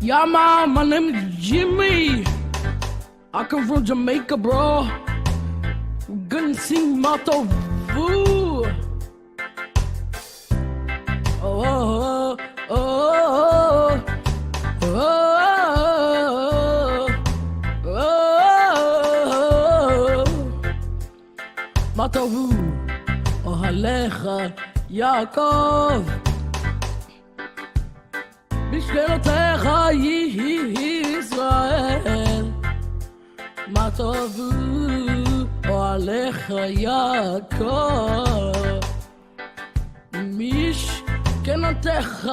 Yeah, man, my name is Jimmy. I come from Jamaica, bro. Gonna sing Motto Vu. Oh, oh, oh, oh, oh, oh. Motto Vu. Oh, Alecha, Yaakov. בשכנותיך ישראל, מה טובו אוהליך יעקב. משכנותיך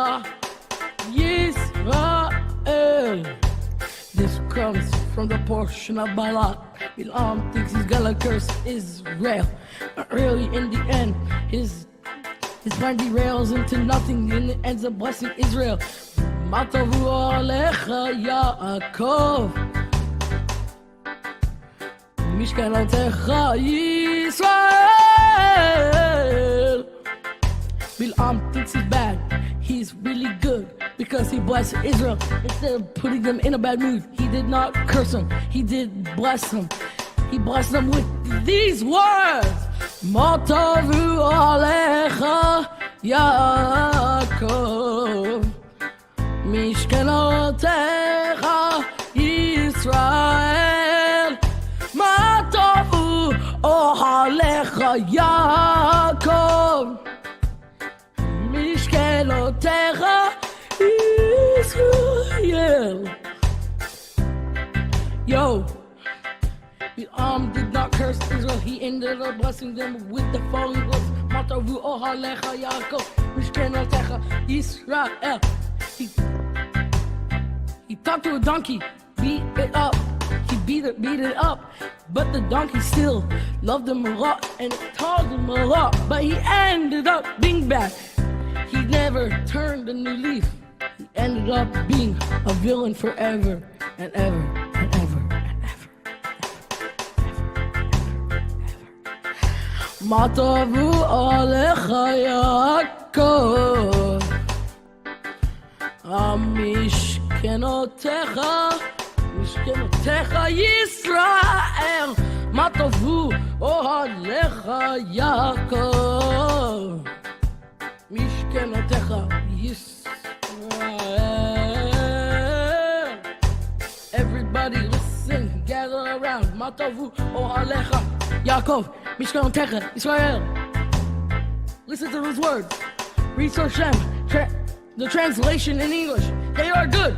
ישראל. This comes from the portion of Balak. Bilam thinks he's gonna curse Israel, but really in the end his plan derails into nothing and it ends up blessing Israel. מה טובו עליך יעקב, משכנותיך ישראל. Bilam thinks he's bad, he's really good because he blessed Israel. Instead of putting them in a bad mood, he did not curse them, he did bless them. He blessed them with these words. מה טובו עליך יעקב, משכנותיך ישראל. מה טובו אוהליך יעקב, משכנותיך ישראל. Yo, Bilam did not curse Israel, he ended up blessing them with the following words. מה טובו אוהליך יעקב, משכנותיך ישראל. He talked to a donkey, beat it up. He beat it up, but the donkey still loved him a lot and told him a lot. But he ended up being bad. He never turned a new leaf. He ended up being a villain forever and ever and ever and ever. מה טובו עליך יעקב, משכנותיך, משכנותיך ישראל. מה טובו אוהליך יעקב, משכנותיך ישראל. Everybody listen, gather around. מה טובו אוהליך יעקב, משכנותיך ישראל. Listen to those words. Read Hashem. The translation in English, they are good.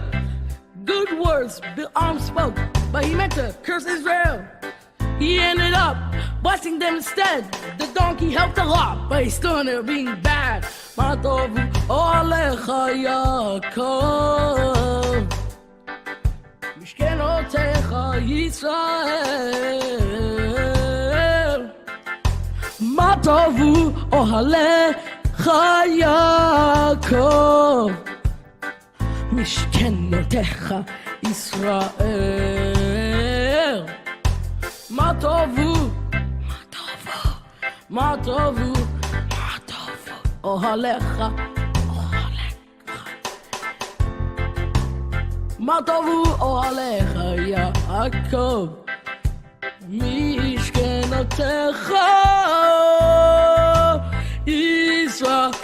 Good words Bilam spoke, but he meant to curse Israel. He ended up blessing them instead. The donkey helped a lot, but he still ended up being bad. מה טובו עליך יעקב, משכנותיך ישראל. מה טובו אוהליך יעקב, משכנותיך ישראל. מה טובו, מה טובו, מה טובו, מה טובו אוהליך, אוהליך. מה טובו אוהליך יעקב, משכנותיך ישראל.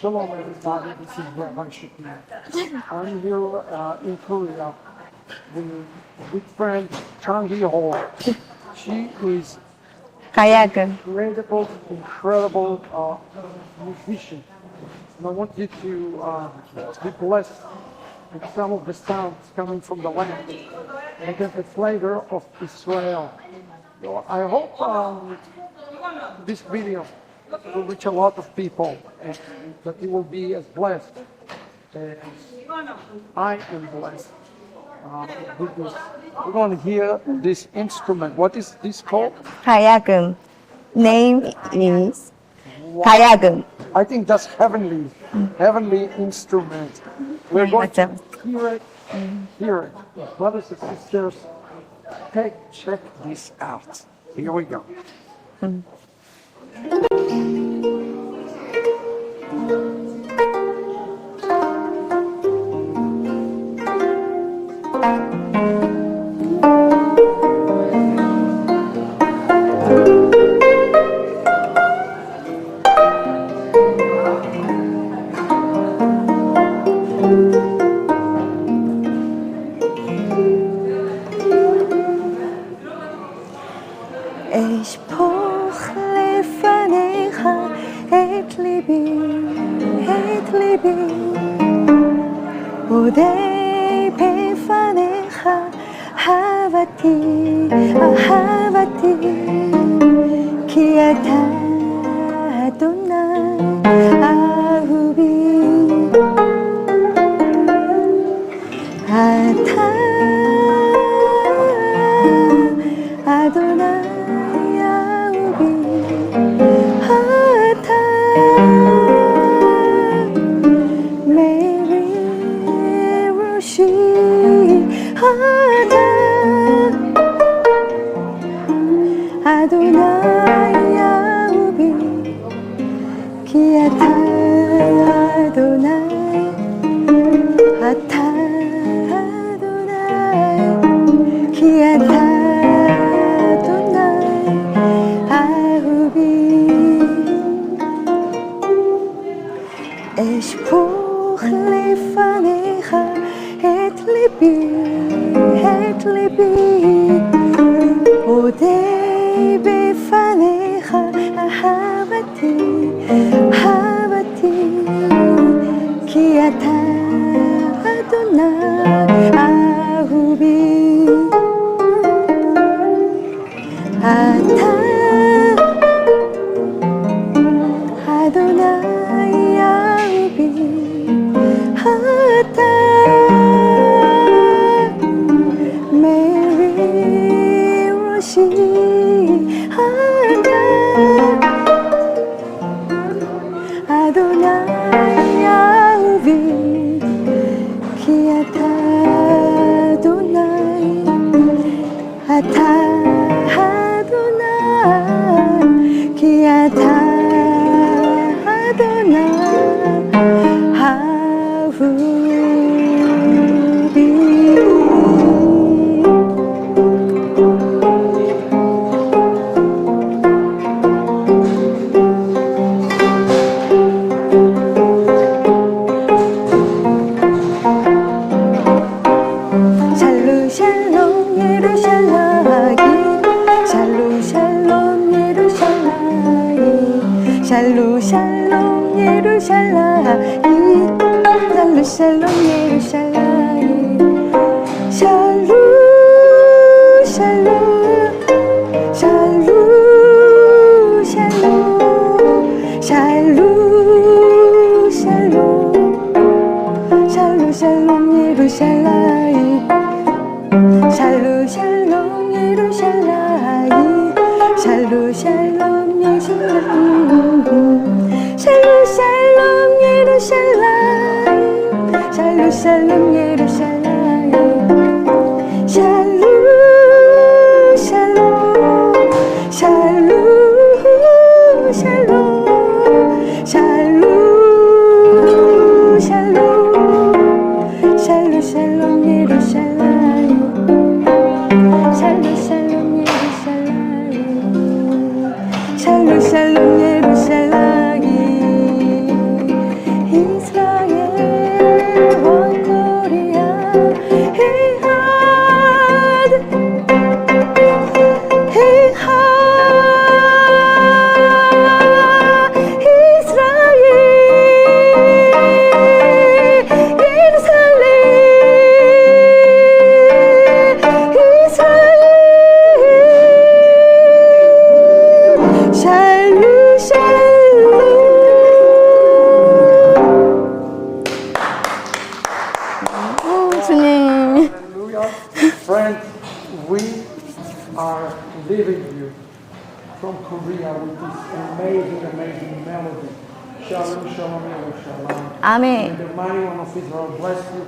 Shalom everybody, this is Rabbi Shapira. I'm here in Korea with friend Changi Ho. She is incredible musician. And I want you to be blessed with some of the sounds coming from the land and get the flavor of Israel. So I hope this video it will reach a lot of people, and that you will be as blessed as I am blessed. With this. We're going to hear this instrument. What is this called? 가야금. Name is 가야금. I think that's heavenly instrument. We're going to 맞아. hear it. Brothers and sisters, check this out. Here we go. אשפוך לפניך את ליבי, את ליבי, אודה בפניך אהבתי, אהבתי, כי אתה אדוני אהובי, אתה אדוני אדוני אהובי, כי אתה אדוני, אתה אדוני, כי אתה אדוני אהובי. אשפוך לפניך את ליבי, את ליבי, אודה בפניך אהבתי, אהבתי, כי אתה אדוני אהובי, אתה אדוני אהובי, אתה מרים ראשי, אדוני אהובי, כי אתה אדוני, אתה אדוני, כי אתה אדוני אהובי. 샬롬 샬롬 예루살렘 샬롬 샬롬 예루살렘 샬롬 샬롬 샬롬 샬롬 샬롬 샬롬 샬롬 샬롬 예루살렘 샬롬 샬롬 예루살렘 샬롬 샬롬 예루살렘 샬롬 샬롬 예루살렘 샬롬 샬롬 예루살렘 샬롬 샬롬 샬롬 샬롬 샬롬 샬롬 샬롬 샬롬 예루살렘 샬롬 샬롬 예루살렘 샬롬 샬롬 예루살렘 이스라엘 원코리아 히하드 샬롬 from Korea with this amazing melody. Shalom, shalom, Yerushalayim. Amen. And the mighty one of Israel bless you.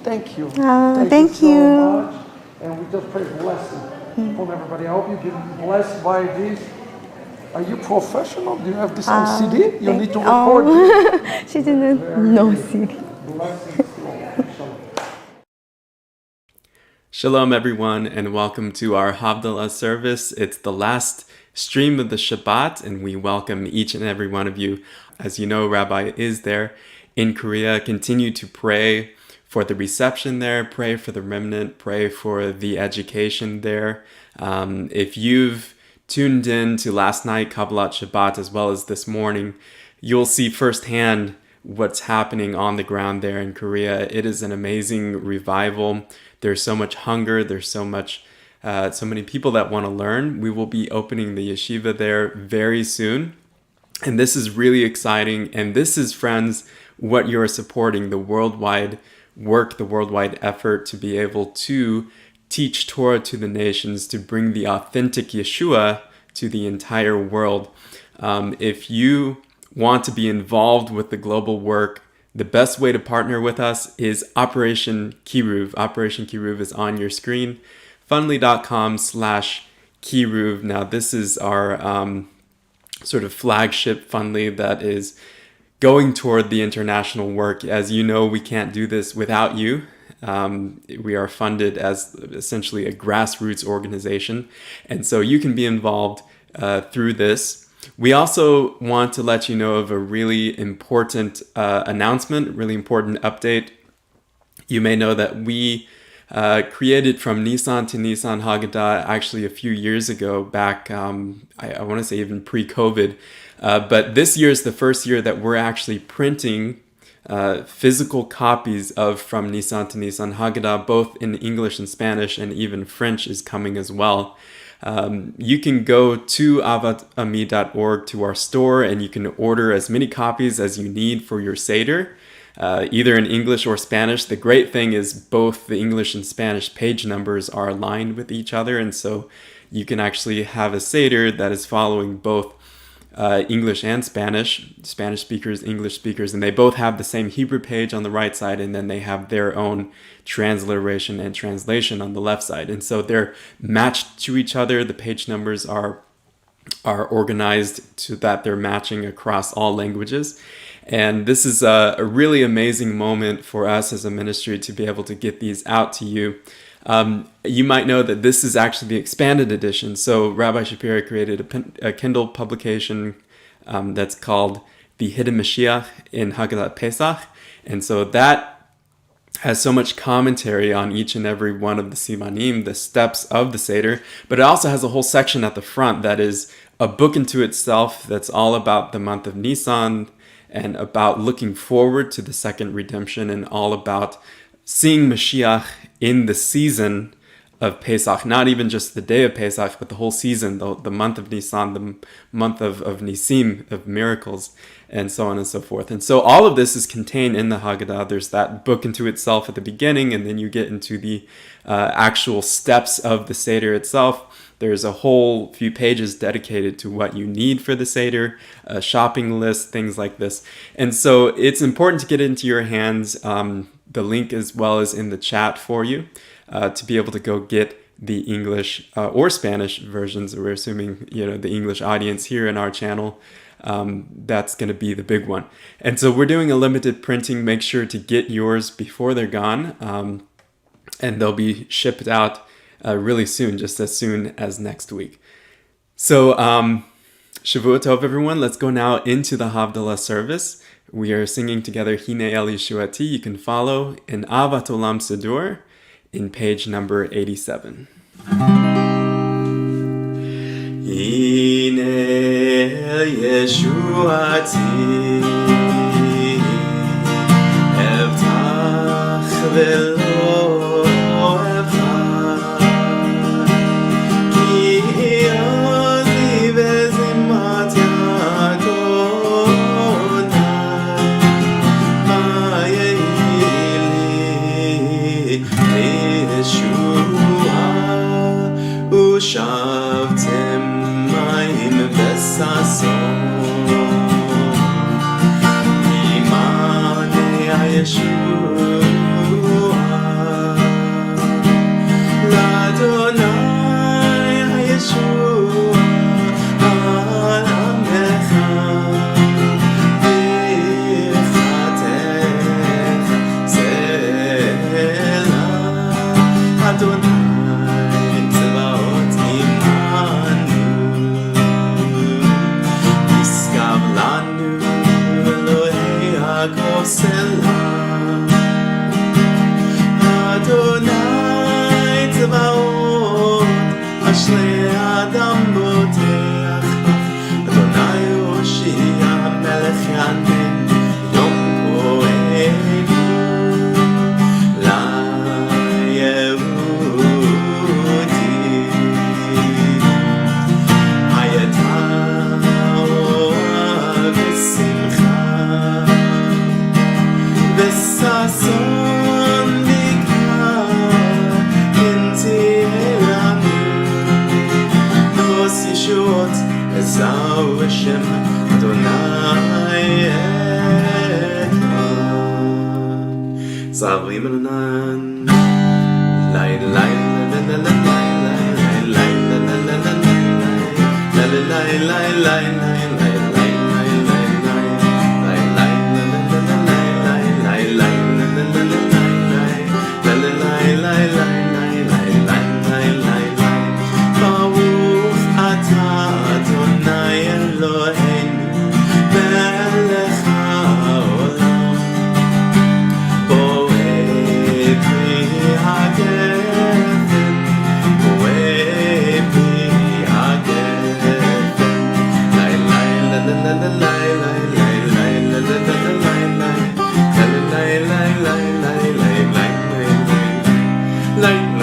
Thank you. Thank so you. much. And we just pray blessing from everybody. I hope you've been blessed by this. Are you professional? Do you have this on CD? You need to record it. She didn't know see. Blessings to all. Shalom. Shalom, everyone, and welcome to our Havdalah service. It's the last stream of the Shabbat, and we welcome each and every one of you. As you know, Rabbi is there in Korea. Continue to pray for the reception there, pray for the remnant, pray for the education there. If you've tuned in to last night, Kabbalat Shabbat, as well as this morning, you'll see firsthand what's happening on the ground there in Korea. It is an amazing revival. There's so much hunger. There's so many people that want to learn. We will be opening the yeshiva there very soon. And this is really exciting. And this is, friends, what you're supporting, the worldwide work, the worldwide effort to be able to teach Torah to the nations, to bring the authentic Yeshua to the entire world. If you want to be involved with the global work, the best way to partner with us is Operation Kiruv. Operation Kiruv is on your screen. Fundly.com/Kiruv. Now, this is our sort of flagship Fundly that is going toward the international work. As you know, we can't do this without you. We are funded as essentially a grassroots organization. And so you can be involved through this. We also want to let you know of a really important announcement, really important update. You may know that we created From Nisan to Nisan Haggadah actually a few years ago, back, I want to say even pre-COVID. But this year is the first year that we're actually printing physical copies of From Nisan to Nisan Haggadah, both in English and Spanish, and even French is coming as well. You can go to avatami.org to our store, and you can order as many copies as you need for your Seder, either in English or Spanish. The great thing is both the English and Spanish page numbers are aligned with each other, and so you can actually have a Seder that is following both English and Spanish speakers, English speakers, and they both have the same Hebrew page on the right side, and then they have their own transliteration and translation on the left side. And so they're matched to each other. The page numbers are organized so that they're matching across all languages. And this is a really amazing moment for us as a ministry to be able to get these out to you. You might know that this is actually the expanded edition. So Rabbi Shapira created a Kindle publication that's called The Hidden Mashiach in Haggadah Pesach. And so that has so much commentary on each and every one of the simanim, the steps of the Seder, but it also has a whole section at the front that is a book into itself that's all about the month of Nisan and about looking forward to the second redemption and all about seeing Mashiach in the season of Pesach, not even just the day of Pesach, but the whole season, the month of Nisan, the month of Nisim, of miracles, and so on and so forth. And so all of this is contained in the Haggadah. There's that book into itself at the beginning, and then you get into the actual steps of the Seder itself. There's a whole few pages dedicated to what you need for the Seder, a shopping list, things like this. And so it's important to get into your hands. The link as well is in the chat for you to be able to go get the English or Spanish versions. We're assuming, the English audience here in our channel, that's going to be the big one. And so we're doing a limited printing. Make sure to get yours before they're gone. And they'll be shipped out really soon, just as soon as next week. So Shavua Tov, everyone. Let's go now into the Havdalah service. We are singing together Hine El Yeshuati. You can follow in Avat Olam Sedur in page number 87. Hine El Yeshuati Evtach velo evtach Ki ozi vezimat Yeshua, Ushavtem Mayim וששון ימעני הישועה לאדוני הישועה על עמך ברכתך סלע אדוני צבאות עמנו נשגב לנו אלוהי הכל סלע אדוני צבאות אשרי האדם בוטח בך אדוני הושיע המלך יענן יום כהנו ליהודי הייתה אוהב ושמחה וששון בקעה כן תהיה לנו נוס ישועות עזהו בשם אדוני זרים אלונן לי לי לי לי ברוך אתה אדוני אלוהינו מלך העולם בורא פרי הגפן בורא פרי הגפן לי לי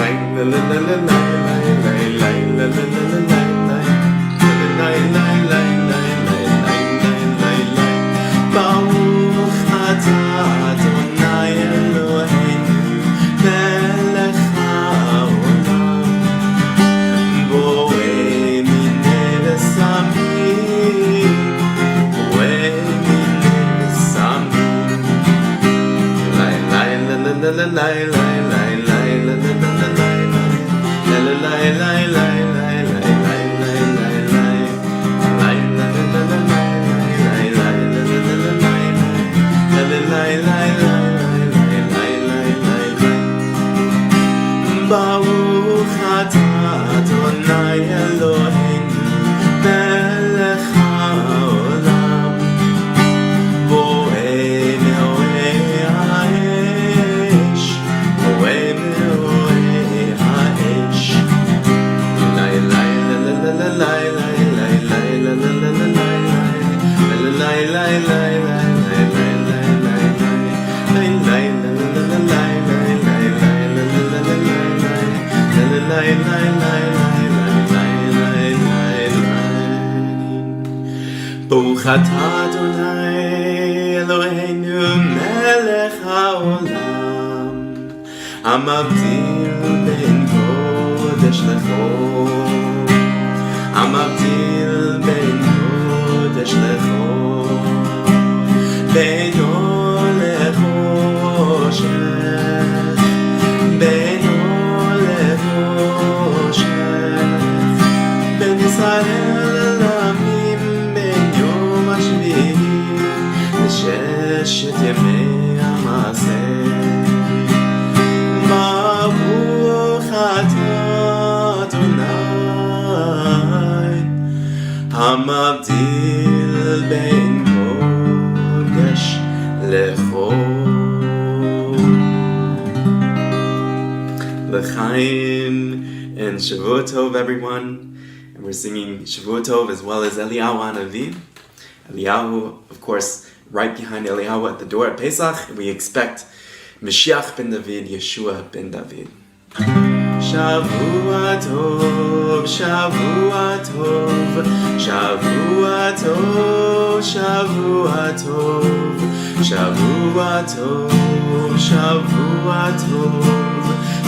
ברוך אתה אדוני אלוהינו מלך העולם בורא מיני ושמים בורא מיני ושמים לי ברוך אתה אדוני אלוהינו מלך העולם בורא מאוהי האש בורא מאוהי האש לי לי ברוך אתה אדוני אלוהינו מלך העולם המבדיל בין קודש לחול המבדיל בין קודש לחול בין אור לחושך בין אור לחושך בין ישראל לעמים בין יום השביעי לששת ימי המעשה ברוך אתה אדוני המבדיל בין קודש לחול. L'chaim and Shavuot Tov, everyone. And we're singing Shavuot Tov as well as Eliyahu Hanavi. Eliyahu, of course, right behind Eliyahu at the door at Pesach. We expect Mashiach ben David, Yeshua ben David. Shavua Tov, Shavua Tov, Shavua Tov, Shavua Tov, Shavua Tov, Shavua Tov,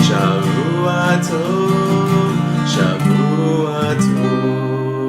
Shavua Tov, Shavua Tov.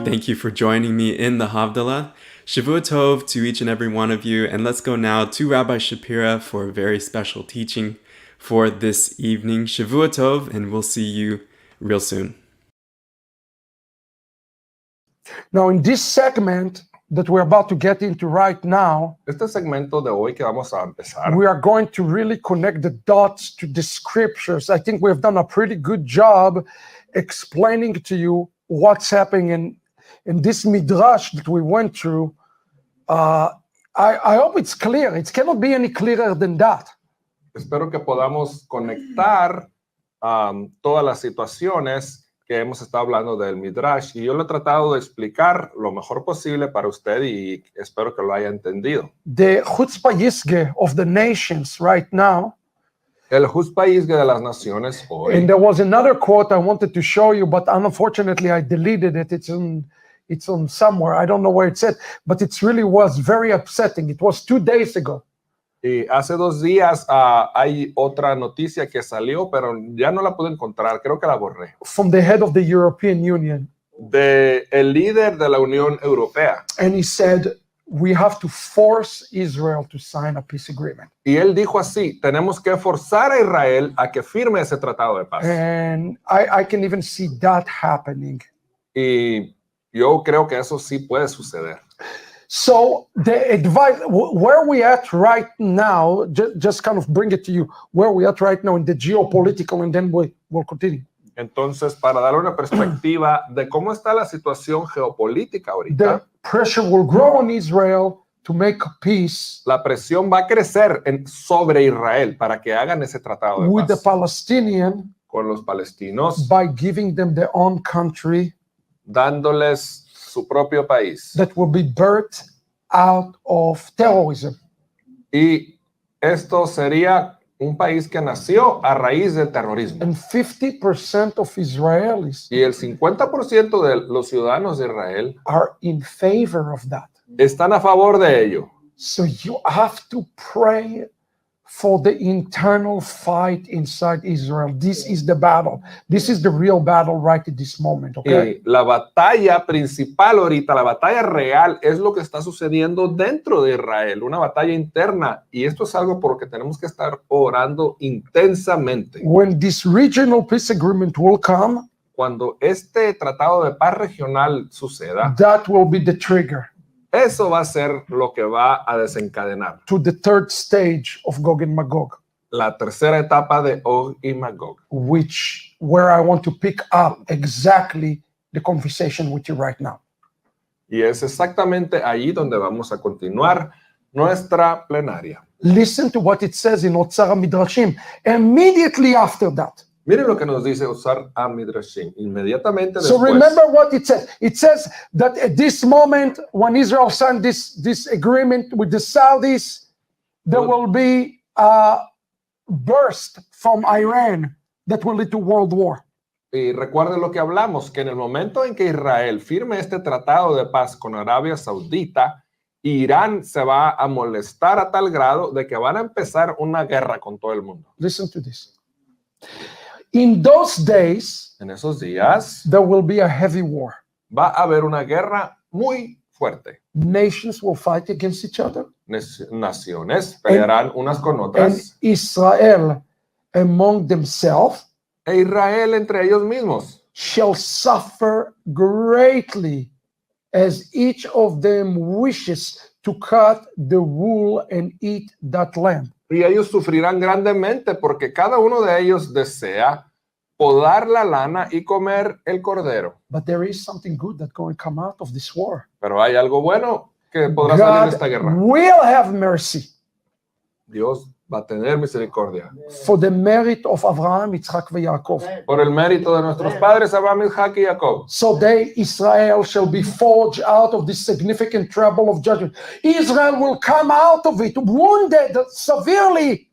Thank you for joining me in the Havdalah. Shavua Tov to each and every one of you, and let's go now to Rabbi Shapira for a very special teaching for this evening. Shavua Tov, and we'll see you real soon. Now, in this segment that we're about to get into right now, Este segmento de hoy que vamos a empezar, we are going to really connect the dots to the scriptures. I think we've done a pretty good job explaining to you what's happening in this midrash that we went through. I hope it's clear. It cannot be any clearer than that. espero que podamos conectar todas las situaciones que hemos estado hablando del Midrash, y yo lo he tratado de explicar lo mejor posible para usted y espero que lo haya entendido. The chutzpah yisge of the nations right now, El Huspaisge de las naciones hoy, and there was another quote I wanted to show you, but unfortunately I deleted it. It's on somewhere. I don't know where it's at, but it really was very upsetting. It was 2 days ago. y hace 2 días hay otra noticia que salió, pero ya no la pude encontrar, creo que la borré. From the head of the European Union. De el líder de la Unión Europea. And he said, we have to force Israel to sign a peace agreement. Y él dijo así: tenemos que forzar a Israel a que firme ese tratado de paz. And I can even see that happening. Y yo creo que eso sí puede suceder. So the advice, where we at right now, just kind of bring it to you, where we at right now in the geopolitical, and then we'll continue. Entonces, para darle una perspectiva de cómo está la situación geopolítica ahorita, The pressure will grow on Israel to make a peace la presión va a crecer sobre Israel para que hagan ese tratado de with the paz Palestinian con los palestinos, by giving them their own country dándoles su propio país. that will be birthed out of terrorism. Y esto sería un país que nació a raíz del terrorismo. And 50% of Israelis Y el 50% de los ciudadanos de Israel are in favor of that. están a favor de ello. So you have to pray for the internal fight inside Israel. This is the battle. This is the real battle right at this moment, okay? Y la batalla principal ahorita, la batalla real, es lo que está sucediendo dentro de Israel, una batalla interna. Y esto es algo por lo que tenemos que estar orando intensamente. When this regional peace agreement will come, Cuando este tratado de paz regional suceda, that will be the trigger eso va a ser lo que va a desencadenar to the third stage of Gog and Magog, la tercera etapa de Og y Magog, where I want to pick up exactly the conversation with you right now. y es exactamente ahí donde vamos a continuar nuestra plenaria. Listen to what it says in Otzar Midrashim. Immediately after that. Miren lo que nos dice Otzar Midrashim. Inmediatamente So después. remember what it says. It says that at this moment, when Israel signed this agreement with the Saudis, there will be a burst from Iran that will lead to world war. Y recuerden lo que hablamos, que en el momento en que Israel firme este tratado de paz con Arabia Saudita, Irán se va a molestar a tal grado de que van a empezar una guerra con todo el mundo. Listen to this. In those days, En esos días there will be a heavy war. va a haber una guerra muy fuerte. Nations will fight against each other. Naciones pelearán unas con And otras. Israel among themselves E Israel entre ellos mismos shall suffer greatly as each of them wishes to cut the wool and eat that lamb. y ellos sufrirán grandemente porque cada uno de ellos desea podar la lana y comer el cordero. But there is something good that's going to come out of this war. Pero hay algo bueno que podrá salir de esta God guerra. will have mercy Dios va a tener misericordia for the merit of Abraham, Yitzchak, and Yaakov. por el mérito de nuestros padres Abraham, Isaac y Jacob. So they, Israel, shall be forged out of this significant trouble of judgment. Israel will come out of it wounded severely,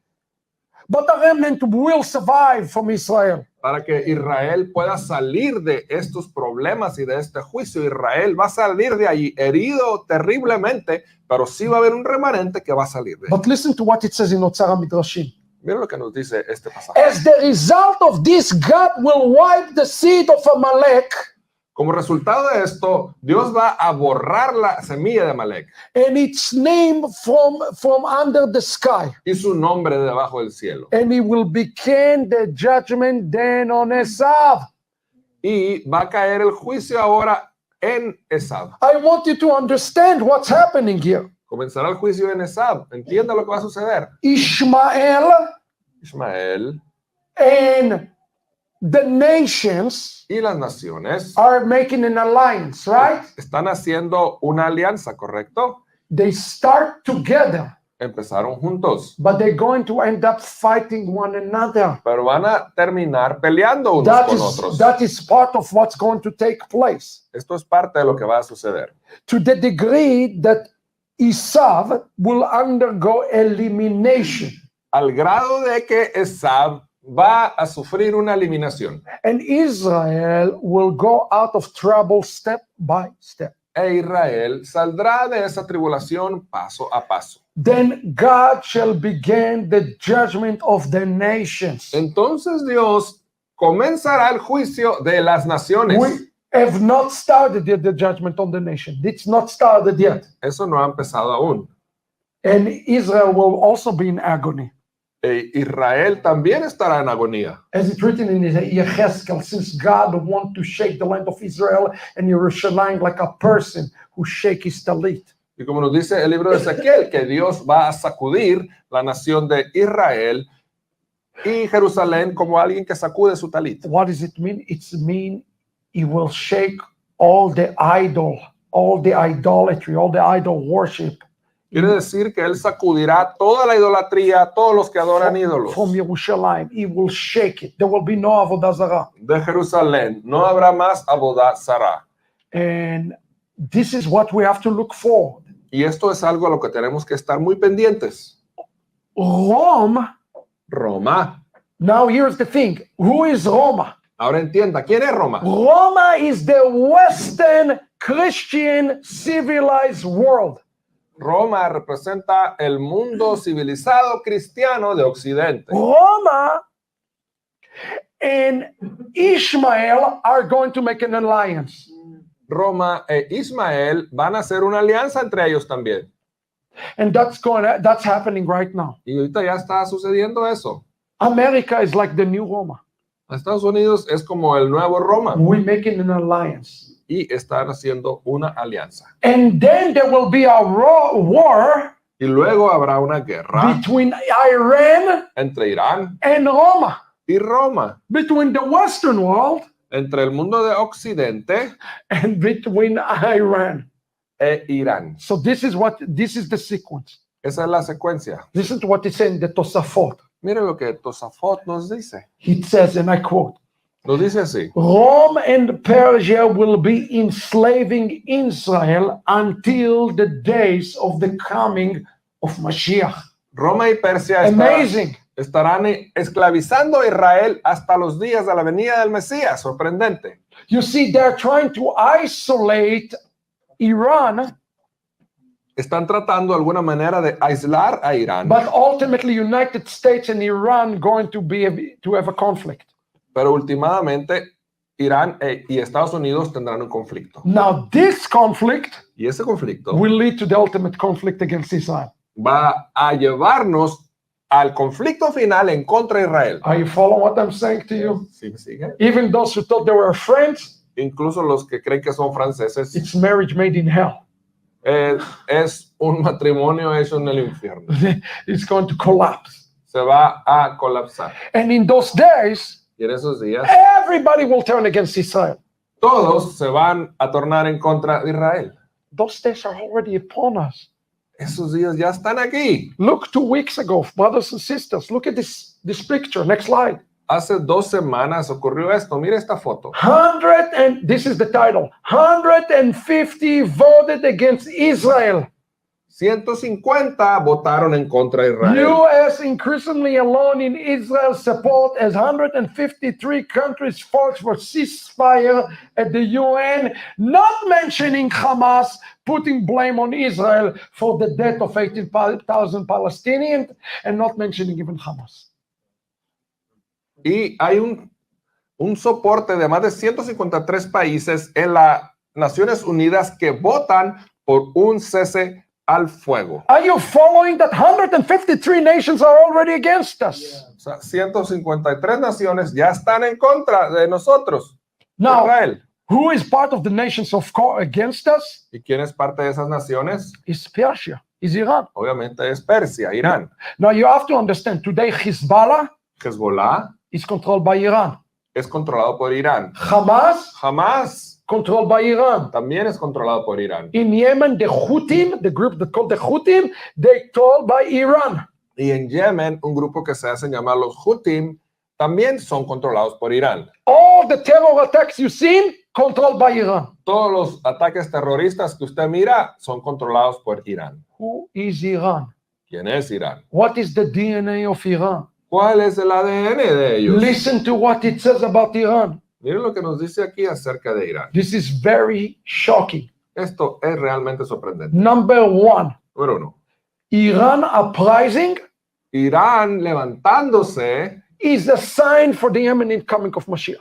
but the remnant will survive from Israel. Para que Israel pueda salir de estos problemas y de este juicio. Israel va a salir de ahí herido terriblemente, pero sí va a haber un remanente que va a salir de ahí. But listen to what it says in Otzar Midrashim. Miren lo que nos dice este pasaje. As the result of this, God will wipe the seed of Amalek, Como resultado de esto, Dios va a borrar la semilla de Amalek and its name from under the sky. y su nombre de debajo del cielo. And he will begin the judgment then on Esav. Y va a caer el juicio ahora en Esab. I want you to understand what's happening here. Comenzará el juicio en Esab. Entienda lo que va a suceder. Ishmael Ismael and the nations y las naciones are making an alliance, right? están haciendo una alianza, ¿correcto? They start together, Empezaron juntos, but they're going to end up fighting one another. pero van a terminar peleando unos con otros. That is part of what's going to take place. Esto es parte de lo que va a suceder. To the degree that Esav will undergo elimination. Al grado de que Esab va a sufrir una eliminación. And Israel will go out of trouble step by step. E Israel saldrá de esa tribulación paso a paso. Then God shall begin the judgment of the nations. Entonces Dios comenzará el juicio de las naciones. We have not started yet the judgment on the nation. It's not started yet. Eso no ha empezado aún. And Israel will also be in agony. E Israel también estará en agonía. As it's written in Yechezkel, since God wants to shake the land of Israel and Jerusalem like a person who shakes his talit. Y como nos dice el libro de Ezequiel, que Dios va a sacudir la nación de Israel y Jerusalén como alguien que sacude su talit. What does it mean? It means he will shake all the idol, all the idolatry, all the idol worship. Quiere decir que él sacudirá toda la idolatría, todos los que adoran ídolos. From Jerusalem, he will shake it. There will be no avodah zarah. De Jerusalén no habrá más Avodah Zarah. And this is what we have to look for. Y esto es algo a lo que tenemos que estar muy pendientes. Rome, Roma. now here's the thing. Who is Roma? Ahora entienda, ¿quién es Roma? Roma is the Western Christian civilized world. Roma representa el mundo civilizado cristiano de Occidente. Roma and Ishmael are going to make an alliance. Roma e Ismael van a hacer una alianza entre ellos también. And that's happening right now. Y ahorita ya está sucediendo eso. America is like the new Roma. Estados Unidos es como el nuevo Roma We're making an alliance. y están haciendo una alianza. And then there will be a war Y luego habrá una guerra between Iran entre Irán and Roma, y Roma, between the Western world entre el mundo de Occidente and between Iran. e Irán. So this is the sequence. Esa es la secuencia. Listen to what it says in the Tosafot. Miren lo que Tosafot nos dice. It says, and I quote, Nos dice así. Rome and Persia will be enslaving Israel until the days of the coming of Mashiach. Roma y Persia Amazing. estarán esclavizando a Israel hasta los días de la venida del Mesías. Sorprendente. You see, they're trying to isolate Iran, Están tratando de alguna manera de aislar a Irán, but ultimately United States and Iran going to have a conflict. pero últimamente Irán y Estados Unidos tendrán un conflicto. Now, this conflict Y ese conflicto will lead to the ultimate conflict against Israel. va a llevarnos al conflicto final en contra de Israel. Are you following what I'm saying to you? ¿Sí me sigue? Even those who thought they were friends, Incluso los que creen que son franceses, it's marriage made in hell. es un matrimonio hecho en el infierno. It's going to collapse. Se va a colapsar. And in those days, Y en esos días, everybody will turn against Israel. todos se van a tornar en contra de Israel. Those days are already upon us. Esos días ya están aquí. Look 2 weeks ago, brothers and sisters, look at this picture. Next slide. Hace 2 semanas ocurrió esto. Mira esta foto. This is the title. 150 voted against Israel. 150 votaron en contra de Israel. U.S. increasingly alone in Israel's support as 153 countries fought for ceasefire at the UN, not mentioning Hamas, putting blame on Israel for the death of 18,000 Palestinians, and not mentioning even Hamas. Y hay un soporte de más de 153 países en las Naciones Unidas que votan por un cese al fuego. Are you following that 153 nations are already against us? O sea, 153 naciones ya están en contra de nosotros, Now, Israel. who is part of the nations of against us? ¿Y quién es parte de esas naciones? Is Persia, is Iran. Obviamente es Persia, Irán. Now you have to understand, today Hezbollah Hezbollah is controlled by Iran. es controlado por Irán. Hamas, Hamas controlled by Iran. también es controlado por Irán. In Yemen, the Houthim, the group that called the Houthim, they controlled by Iran. Y en Yemen, un grupo que se hacen llamar los Houthim, también son controlados por Irán. All the terror attacks you've seen, controlled by Iran. Todos los ataques terroristas que usted mira son controlados por Irán. Who is Iran? ¿Quién es Irán? What is the DNA of Iran? ¿Cuál es el ADN de ellos? Listen to what it says about Iran. Miren lo que nos dice aquí acerca de Irán. This is very shocking. Esto es realmente sorprendente. Number 1, Número 1. Iran uprising Irán levantándose is a sign for the imminent coming of Mashiach.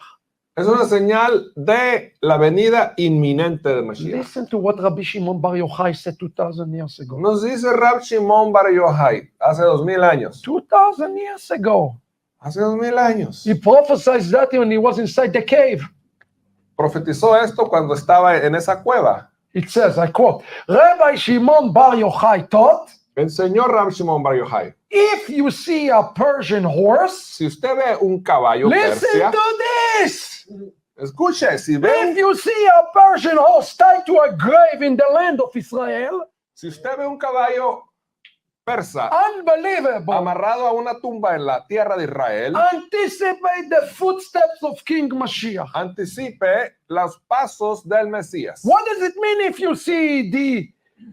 es una señal de la venida inminente de Mashiach. Listen to what Rabbi Shimon Bar Yochai said 2,000 years ago. Nos dice Rab Shimon Bar Yochai hace 2000 años. 2,000 years ago. Hace 2000 años. He prophesied that when he was inside the cave. Profetizó esto cuando estaba en esa cueva. It says, I quote, Rabbi Shimon Bar Yochai taught, Enseñó Rab Shimon Bar Yochai. if you see a Persian horse, Si usted ve un caballo listen persia, to this. escuche, si ve If you see a Persian horse tied to a grave in the land of Israel, Si usted ve un caballo persa unbelievable. amarrado a una tumba en la tierra de Israel, Anticipate the footsteps of King Mashiach. anticipe los pasos del Mesías. What does it mean if you see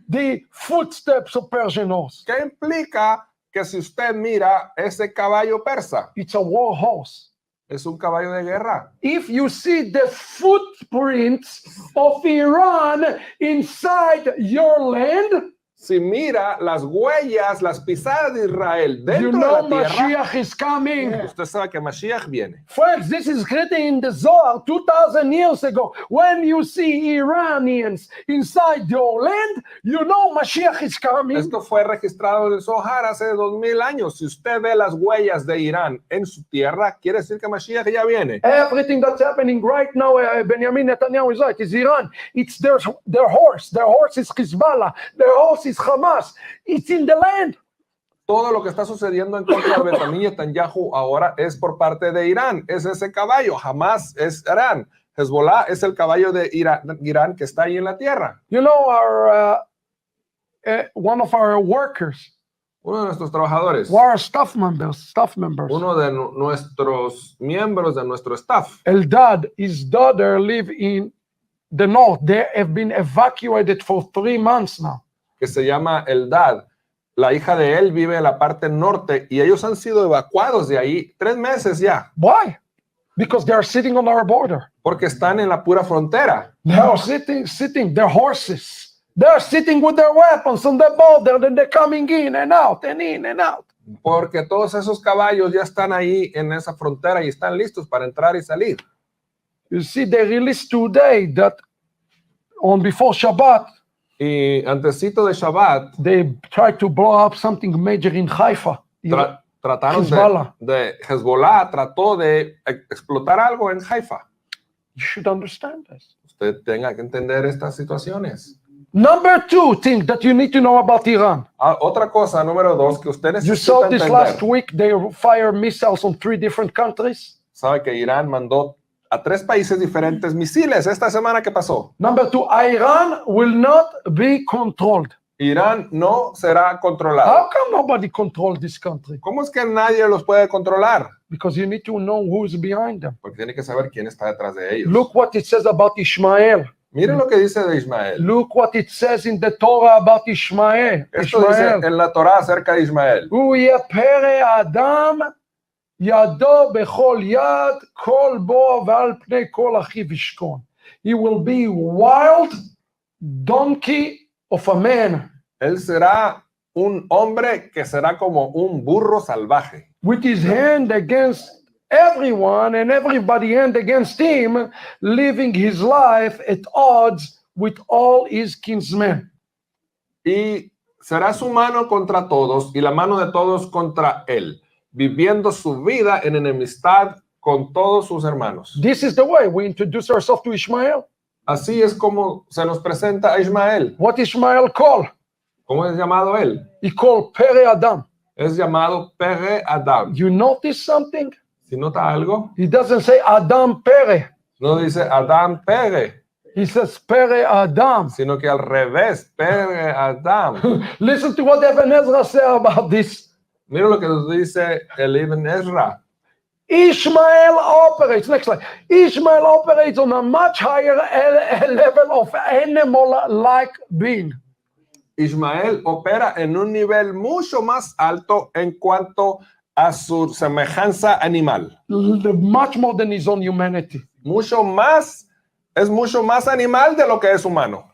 the footsteps of Persian horse? ¿Qué implica que si usted mira ese caballo persa? It's a war horse. Es un caballo de guerra. If you see the footprints of Iran inside your land, Si mira las huellas, las pisadas de Israel you dentro de know la tierra, Mashiach is coming. usted sabe que Mashiach viene. Friends, this is written in the Zohar 2,000 years ago. When you see Iranians inside your land, you know Mashiach is coming. Esto fue registrado en el Zohar hace 2000 años. Si usted ve las huellas de Irán en su tierra, quiere decir que Mashiach ya viene. Everything that's happening right now, Benjamin Netanyahu is right, is Iran. It's their horse. Their horse is Hezbollah. Their horse is Hamas. It's in the land. Todo lo que está sucediendo en contra de Benjamín Netanyahu ahora es por parte de Irán. Es ese caballo. Hamas es Irán. Hezbollah es el caballo de Irán que está ahí en la tierra. You know, one of our workers Uno de nuestros trabajadores, who are staff members, uno de nuestros miembros de nuestro staff, Eldad, his daughter live in the north. They have been evacuated for 3 months now. que se llama Eldad. La hija de él vive en la parte norte y ellos han sido evacuados de ahí 3 meses ya, Why? Because they are sitting on our border. porque están en la pura frontera. They are sitting, their horses. They are sitting with their weapons on the border, then they're coming in and out and in and out. Porque todos esos caballos ya están ahí en esa frontera y están listos para entrar y salir. You see, they released today that before Shabbat, Y antesito de Shabbat, they tried to blow up something major in Haifa. trataron Hezbollah. de Hezbollah trató de explotar algo en Haifa. You should understand this. Usted tenga que entender estas situaciones. Number 2 thing that you need to know about Iran. Otra cosa, número 2, que usted You saw necesita this entender. last week, they fired missiles on 3 different countries. Sabe que Irán mandó a 3 países diferentes misiles esta semana que pasó. Number 2, Iran will not be controlled. Irán no será controlado. How come nobody controls this country? ¿Cómo es que nadie los puede controlar? Because you need to know who's behind them. Porque tiene que saber quién está detrás de ellos. Look what it says about Ishmael. Miren lo que dice de Ismael. Look what it says in the Torah about Ishmael. Esto dice en la Torá acerca de Ismael. הוא יהיה פרא אדם, ידו בכל יד, כל בו ועל פני כל אחיו ישכון. He will be wild donkey of a man, Él será un hombre que será como un burro salvaje, with his hand against everyone and everybody hand against him, living his life at odds with all his kinsmen. y será su mano contra todos y la mano de todos contra él, viviendo su vida en enemistad con todos sus hermanos. This is the way we introduce ourselves to Ishmael. Así es como se nos presenta a Ismael. What Ishmael called? ¿Cómo es llamado él? He called Pere Adam. Es llamado Pere Adam. You notice something? Si nota algo, He doesn't say Adam Pere. no dice Adán Pere, He says Pere Adam. sino que al revés, Pere Adam. Listen to what Ibn Ezra said about this. Mira lo que nos dice el Ibn Ezra. Ishmael operates, next slide. Ishmael operates on a much higher level of animal-like being. Ismael opera en un nivel mucho más alto en cuanto a su semejanza animal. Much more than his own humanity. Es mucho más animal de lo que es humano.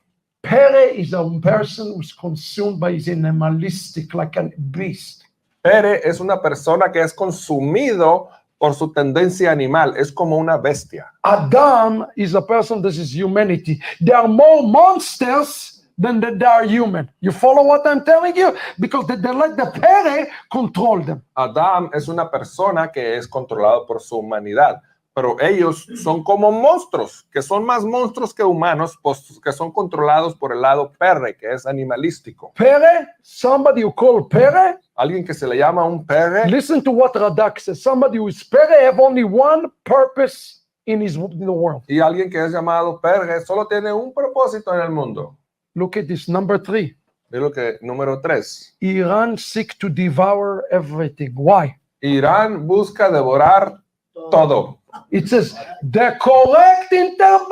Pere is a person who's consumed by his animalistic, like a beast. Pere es una persona que es consumido por su tendencia animal, es como una bestia. Adam is a person that is humanity. There are more monsters than they are human. You follow what I'm telling you? Because they let the Pere control them. Adam es una persona que es controlado por su humanidad, pero ellos son como monstruos, que son más monstruos que humanos, pues, que son controlados por el lado Pere, que es animalístico. Pere, somebody who called Pere, Alguien que se le llama un Pere, listen to what Radak says. Somebody who is Pere have only one purpose in the world. y alguien que es llamado Pere solo tiene un propósito en el mundo. Look at this, number 3. Es lo que número 3. Iran seek to devour everything. Why? Irán busca devorar todo. It says the correct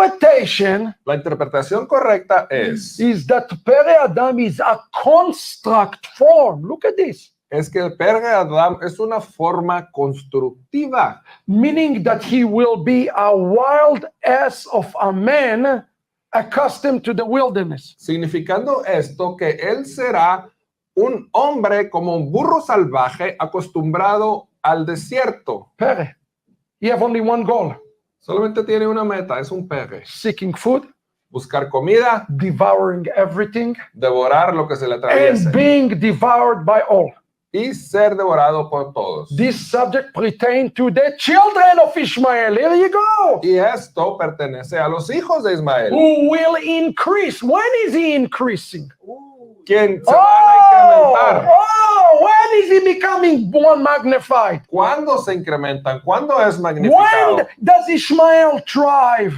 interpretation La interpretación correcta es is that Pere Adam is a construct form. Look at this. que el Pere Adam es una forma constructiva, Meaning that he will be a wild ass of a man accustomed to the wilderness. significando esto que él será un hombre como un burro salvaje acostumbrado al desierto. Pere. You have only one goal. Solamente tiene una meta, es un Pere. Seeking food, Buscar comida, devouring everything, devorar lo que se le and atraviese being devoured by all. y ser devorado por todos. This subject pertains to the children of Ishmael. Here you go. Y esto pertenece a los hijos de Ismael, Who will increase? When is he increasing? quien se van a incrementar. When is he becoming more magnified? ¿Cuándo se incrementan? ¿Cuándo es When magnificado? does Ishmael thrive?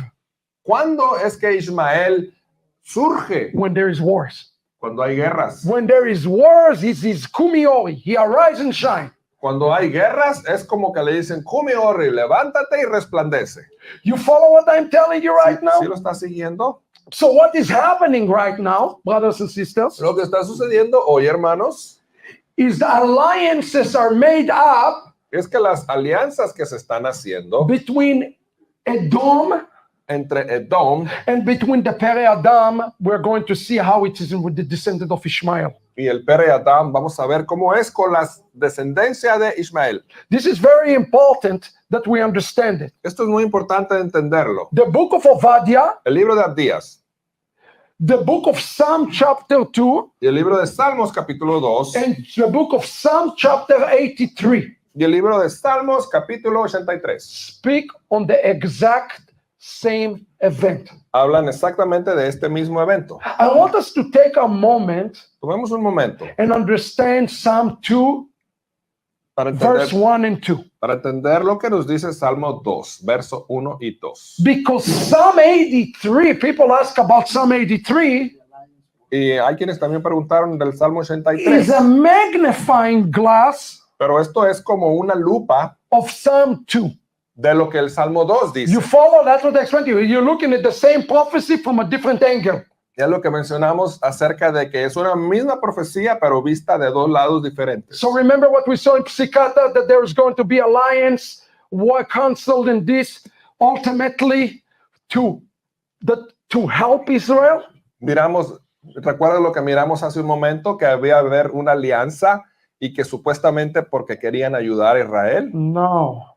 ¿Cuándo es que Ismael surge? When there is wars. Cuando hay guerras. When there is wars, it is kumiori. He arise and shine. Cuando hay guerras, es como que le dicen, Kumi Ori, levántate y resplandece. You follow what I'm telling you right now? ¿Sí lo está siguiendo? So what is happening right now, brothers and sisters, Lo que está sucediendo hoy, hermanos, is the alliances are made up es que las alianzas que se están haciendo between Edom entre Edom and between the Pere Adam. We're going to see how it is with the descendant of Ishmael. y el Pere Adam, vamos a ver cómo es con la descendencia de Ismael. This is very important that we understand it. Esto es muy importante entenderlo. The book of Obadiah, El libro de Abdías the book of Psalm chapter 2, y el libro de Salmos capítulo 2 and the book of Psalm chapter 83 y el libro de Salmos capítulo 83 speak on the exact same event. hablan exactamente de este mismo evento. I want us to take a moment Tomemos un momento and understand Psalm 2, para verse entender, 1 and 2. para entender lo que nos dice Salmo 2, verso 1 y 2. Because Psalm 83, people ask about Psalm 83, Y hay quienes también preguntaron del Salmo is 83, a magnifying glass pero esto es como una lupa of Psalm 2. de lo que el Salmo 2 dice. You follow, that's what I explained to you. You're looking at the same prophecy from a different angle. Ya es lo que mencionamos acerca de que es una misma profecía, pero vista de dos lados diferentes. So remember what we saw in Psikata, that there is going to be alliance, war council in this, ultimately to help Israel. Recuerda lo que miramos hace un momento, que había haber una alianza y que supuestamente porque querían ayudar a Israel. No,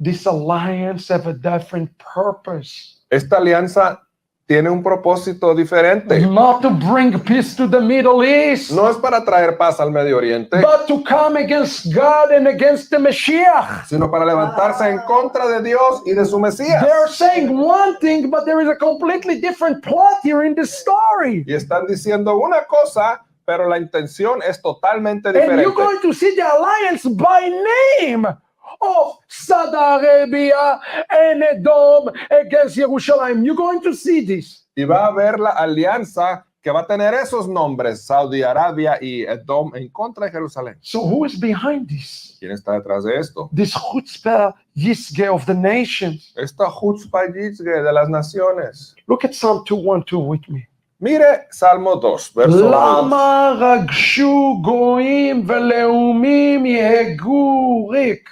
this alliance have a different purpose. Esta alianza tiene un propósito diferente. Not to bring peace to the Middle East, No es para traer paz al Medio Oriente, but to come against God and against the Mashiach. sino para levantarse en contra de Dios y de su Mesías. They're saying one thing, but there is a completely different plot here in this story. Y están diciendo una cosa, pero la intención es totalmente And diferente. you're going to see the alliance by name of Saudi Arabia and Edom against Jerusalem. You're going to see this. Y va a haber la alianza que va a tener esos nombres, Saudi Arabia y Edom, en contra de Jerusalén. So who is behind this? ¿Quién está detrás de esto? This chutzpah yisge of the nations. Esta chutzpah yisge de las naciones. Look at Psalm 2:1-2 with me. Mire Salmo 2, verso 2. Lama ragshu goim veleumim yehegu rik.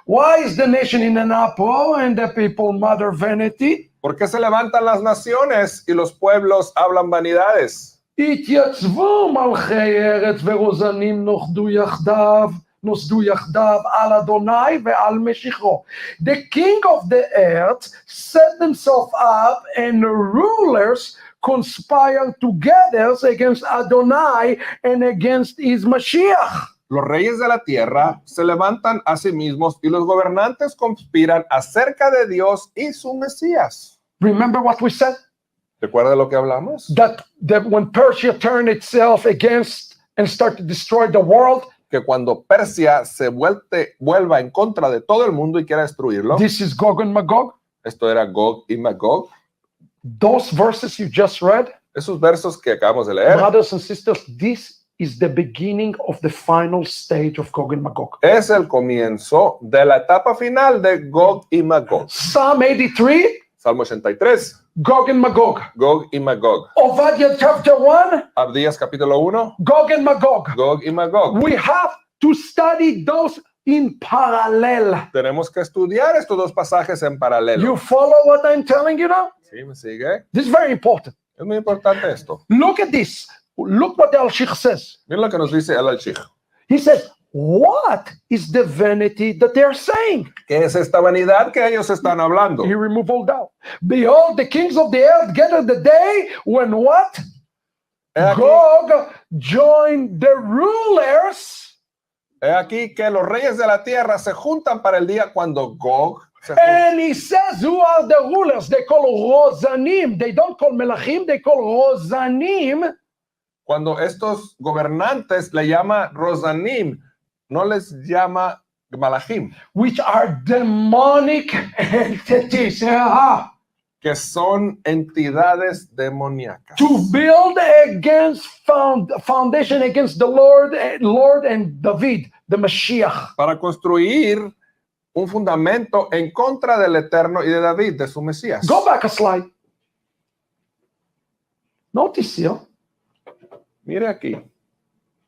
Why is the nation in an uproar and the people mutter vanity? ¿Por qué se levantan las naciones y los pueblos hablan vanidades? התייצבו מלכי ארץ ורוזנים נוסדו יחדיו על אדוני ועל משיחו. The king of the earth set themselves up and the rulers conspire together against Adonai and against his Mashiach. Los reyes de la tierra se levantan a sí mismos y los gobernantes conspiran acerca de Dios y su Mesías. Remember what we said? ¿Recuerda lo que hablamos? That when Persia turned itself against and started to destroy the world, Que cuando Persia se vuelva en contra de todo el mundo y quiera destruirlo, this is Gog and Magog. esto era Gog y Magog, Those verses you just read, esos versos que acabamos de leer, brothers and sisters, this is the beginning of the final stage of Gog and Magog. es el comienzo de la etapa final de Gog y Magog. Psalm 83, Salmo 83, Gog and Magog. Gog y Magog. Obadiah chapter 1, Abdías capítulo 1, Gog and Magog. Gog y Magog. We have to study those in parallel. Tenemos que estudiar estos dos pasajes en paralelo. You follow what I'm telling you now? ¿Sí me sigue? This is very important. Es muy importante esto. Look at this. Look what the Al-Sheikh says. Miren lo que nos dice el Al-Sheikh. He says, what is the vanity that they're saying? ¿Qué es esta vanidad que ellos están hablando? He removed all doubt. Behold, the kings of the earth gather the day when what? He aquí, Gog joined the rulers, he aquí que los reyes de la tierra se juntan para el día cuando Gog se junta. and he says, who are the rulers? They call Rozanim. They don't call Melachim, they call Rozanim. Cuando estos gobernantes le llama Rosanim, no les llama Malachim, Which are demonic entities. que son entidades demoníacas. To build against foundation against the Lord and David, the Mashiach. Para construir un fundamento en contra del Eterno y de David, de su Mesías. Go back a slide. Notice here, Mire aquí.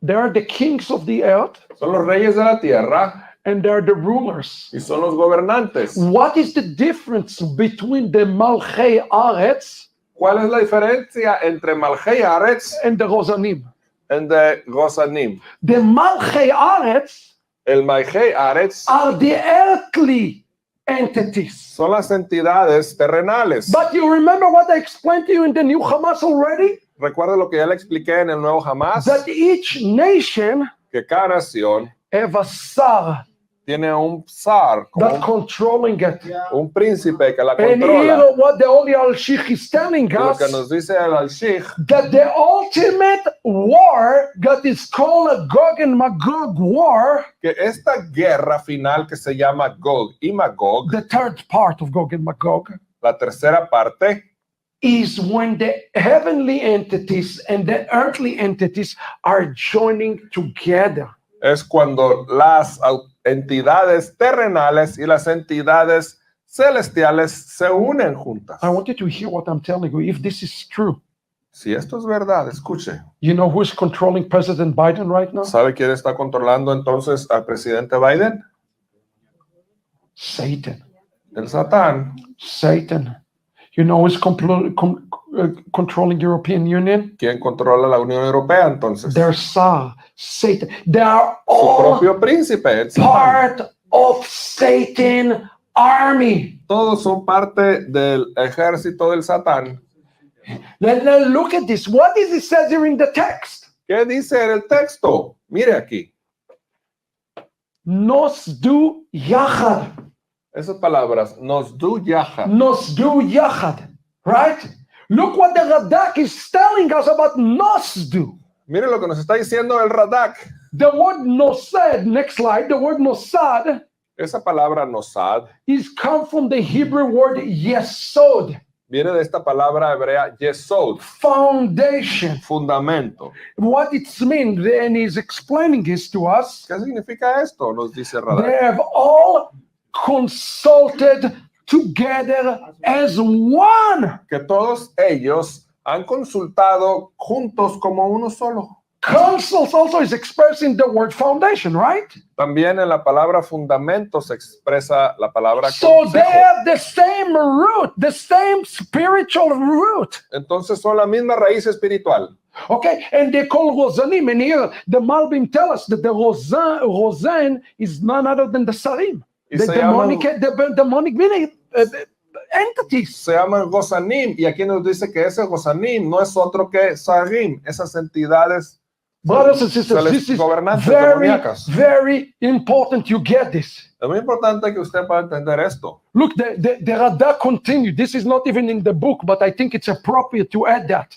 there are the kings of the earth Son los reyes de la tierra and there are the rulers. y son los gobernantes. What is the difference between the Malchei Aretz ¿Cuál es la diferencia entre Malchei Aretz and the Rosanim? y de Gosanim? The Malchei Aretz El Malchei Aretz are the earthly entities. son las entidades terrenales. But you remember what I explained to you in the new Hamas already? Recuerda lo que ya le expliqué en el nuevo Hamas, That each nation que cada nación have a Sar tiene un zar, como that controlling it. un príncipe que la And controla. here what the Holy Al-Sheikh is telling Y lo us, que nos dice el Al-Sheikh, that the ultimate war that is called a Gog and Magog war, que esta guerra final que se llama Gog y Magog, the third part of Gog and Magog, la tercera parte, is when the heavenly entities and the earthly entities are joining together. es cuando las entidades terrenales y las entidades celestiales se unen juntas. I want you to hear what I'm telling you. If this is true, Si esto es verdad, escuche. you know who is controlling President Biden right now? ¿Sabe quién está controlando entonces al presidente Biden? Satan. El Satán. Satan. You know who's controlling European Union? ¿Quién controla la Unión Europea entonces? Their Tsar, Satan. They are Su all propio príncipe, el Satán. part of Satan army. Todos son parte del ejército del Satán. Now look at this. What does it says here in the text? ¿Qué dice en el texto? Mire aquí. Nos du yachad. Esas palabras, nos du yaha. Nos du yachad. Right? Look what the Radak is telling us about nos du. Mire lo que nos está diciendo el Radak. The word nosad, next slide, the word nosad Esa palabra nosad is come from the Hebrew word yesod, viene de esta palabra hebrea yesod, foundation. fundamento. What it means, and he's explaining this to us. ¿Qué significa esto? Nos dice They Radak. have all consulted together as one. Que todos ellos han consultado juntos como uno solo. Councils also is expressing the word foundation, right? También en la palabra fundamento se expresa la palabra So they consejo. have the same root, the same spiritual root. Entonces son la misma raíz espiritual. Okay, and they call Rosanim, and here the Malbim tell us that the Rosan is none other than the Sarim, Y the se llaman- demonic meaning, entities. Se llama Gosanim y aquí nos dice que ese Gosanim no es otro que Sarim, esas entidades Brothers and sisters, this is gobernantes very, demoníacas. very important you get this. Es muy importante que usted pueda entender esto. Look, the Radak continued. This is not even in the book, but I think it's appropriate to add that.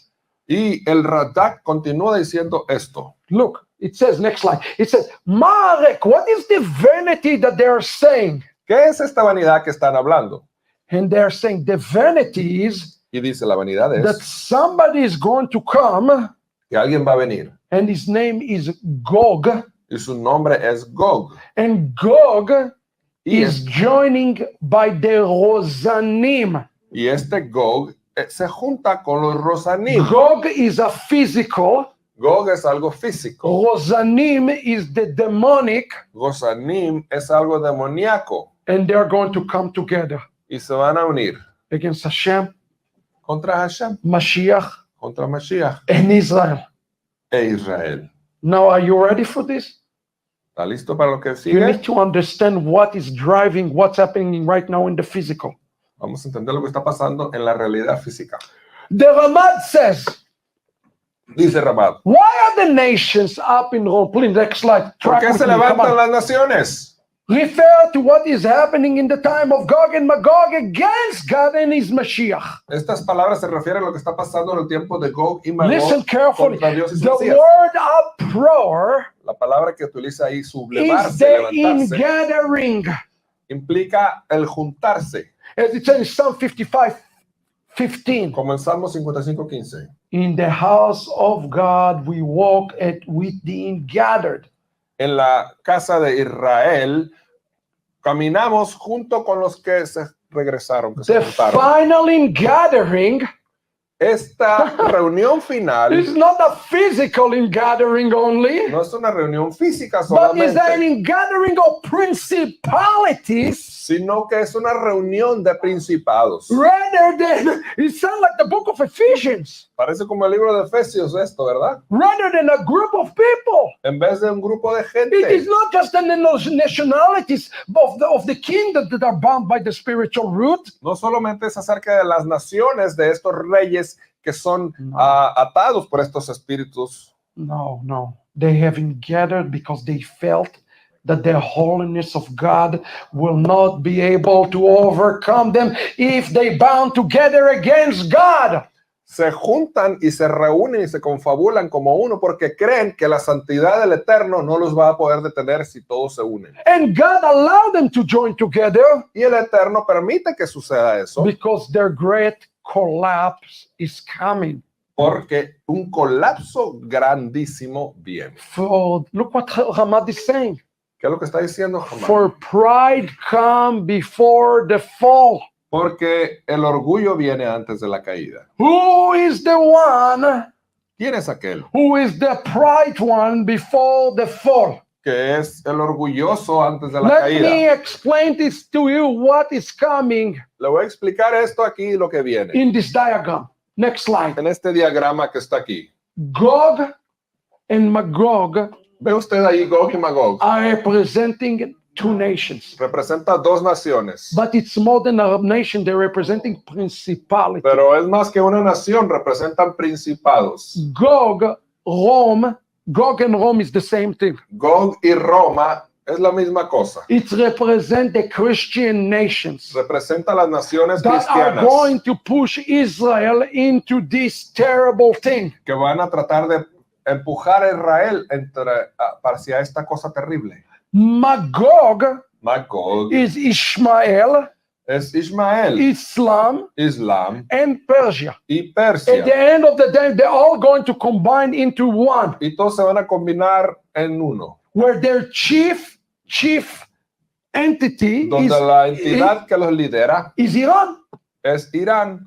Y el Radak continúa diciendo esto. Look, it says, next slide, it says, Marek, what is the vanity that they're saying? ¿Qué es esta vanidad que están hablando? And they're saying the vanity is Y dice la vanidad that es somebody is going to come que alguien va a venir and his name is Gog, y su nombre es Gog. and Gog Y, is joining by the Rosanim. y este Gog se junta con los Rosanim. Gog is a physical, Gog es algo físico. Rosanim is the demonic, Gosanim es algo demoníaco. and they're going to come together Y se van a unir against Hashem, contra Hashem, Mashiach, contra Mashiach and Israel. e Israel. Now, are you ready for this? ¿Está listo para lo que You sigue? need to understand what is driving what's happening right now in the physical. Vamos a entender lo que está pasando en la realidad física. The Ramad says, Dice Rabbi, why are the nations up in Rome? Please, next slide. ¿por Track qué with se me, come levantan on. las naciones? Refer to what is happening in the time of Gog and Magog against God and his Mashiach. Estas palabras se refieren a lo que está pasando en el tiempo de Gog y Magog Listen carefully. contra Dios y su The Mesías. word uproar La palabra que utiliza ahí, is sublevarse, the levantarse, ingathering. implica el juntarse. As it says in Psalm 55, 55:15. Como el Salmo 55:15. In the house of God we walk with the ingathered. En la casa de Israel caminamos junto con los que se regresaron, que se The juntaron. final ingathering Esta reunión final is not a physical ingathering only, no es una reunión física but is an solamente, ingathering of principalities sino que es una reunión de principados. rather than, it sounds like the book of Ephesians, Parece como el libro de Efesios esto, ¿verdad? rather than a group of people. En vez de un grupo de It is gente. not just the nationalities of the kingdom that are bound by the spiritual root. No solamente es acerca de las naciones de estos reyes que son atados por estos espíritus. No, no. They have gathered because they felt that the holiness of God will not be able to overcome them if they bound together against God. Se juntan y se reúnen y se confabulan como uno porque creen que la santidad del Eterno no los va a poder detener si todos se unen. And God allowed them to join together Y el Eterno permite que suceda eso because their great collapse is coming. porque un colapso grandísimo viene. For look what Hamad is saying. ¿Qué es lo que está diciendo Hamad? For pride come before the fall. Porque el orgullo viene antes de la caída. Who is the one? ¿Quién es aquel? Who is the pride one before the fall? Que es el orgulloso antes de la Let me caída. explain this to you, what is coming Le voy a explicar esto aquí, lo que viene. in this diagram. Next slide. En este diagrama que está aquí. Gog and Magog Ve usted ahí Gog y Magog. are representing two nations. Representa dos naciones. But it's more than a nation, they're representing principality. Pero es más que una nación, representan principados. Gog and Rome is the same thing. Gog y Roma es la misma cosa. It represents the Christian nations Representa las naciones that are cristianas going to push Israel into this terrible thing. que van a tratar de empujar a Israel hacia esta cosa terrible. Magog Magog is Ishmael, es Ismael, Islam, Islam and Persia. y At the Persia. end of the day, they're all going to combine into one, Y todos se van a combinar en uno. where their chief entity Donde la entidad que los lidera is Iran. es Irán.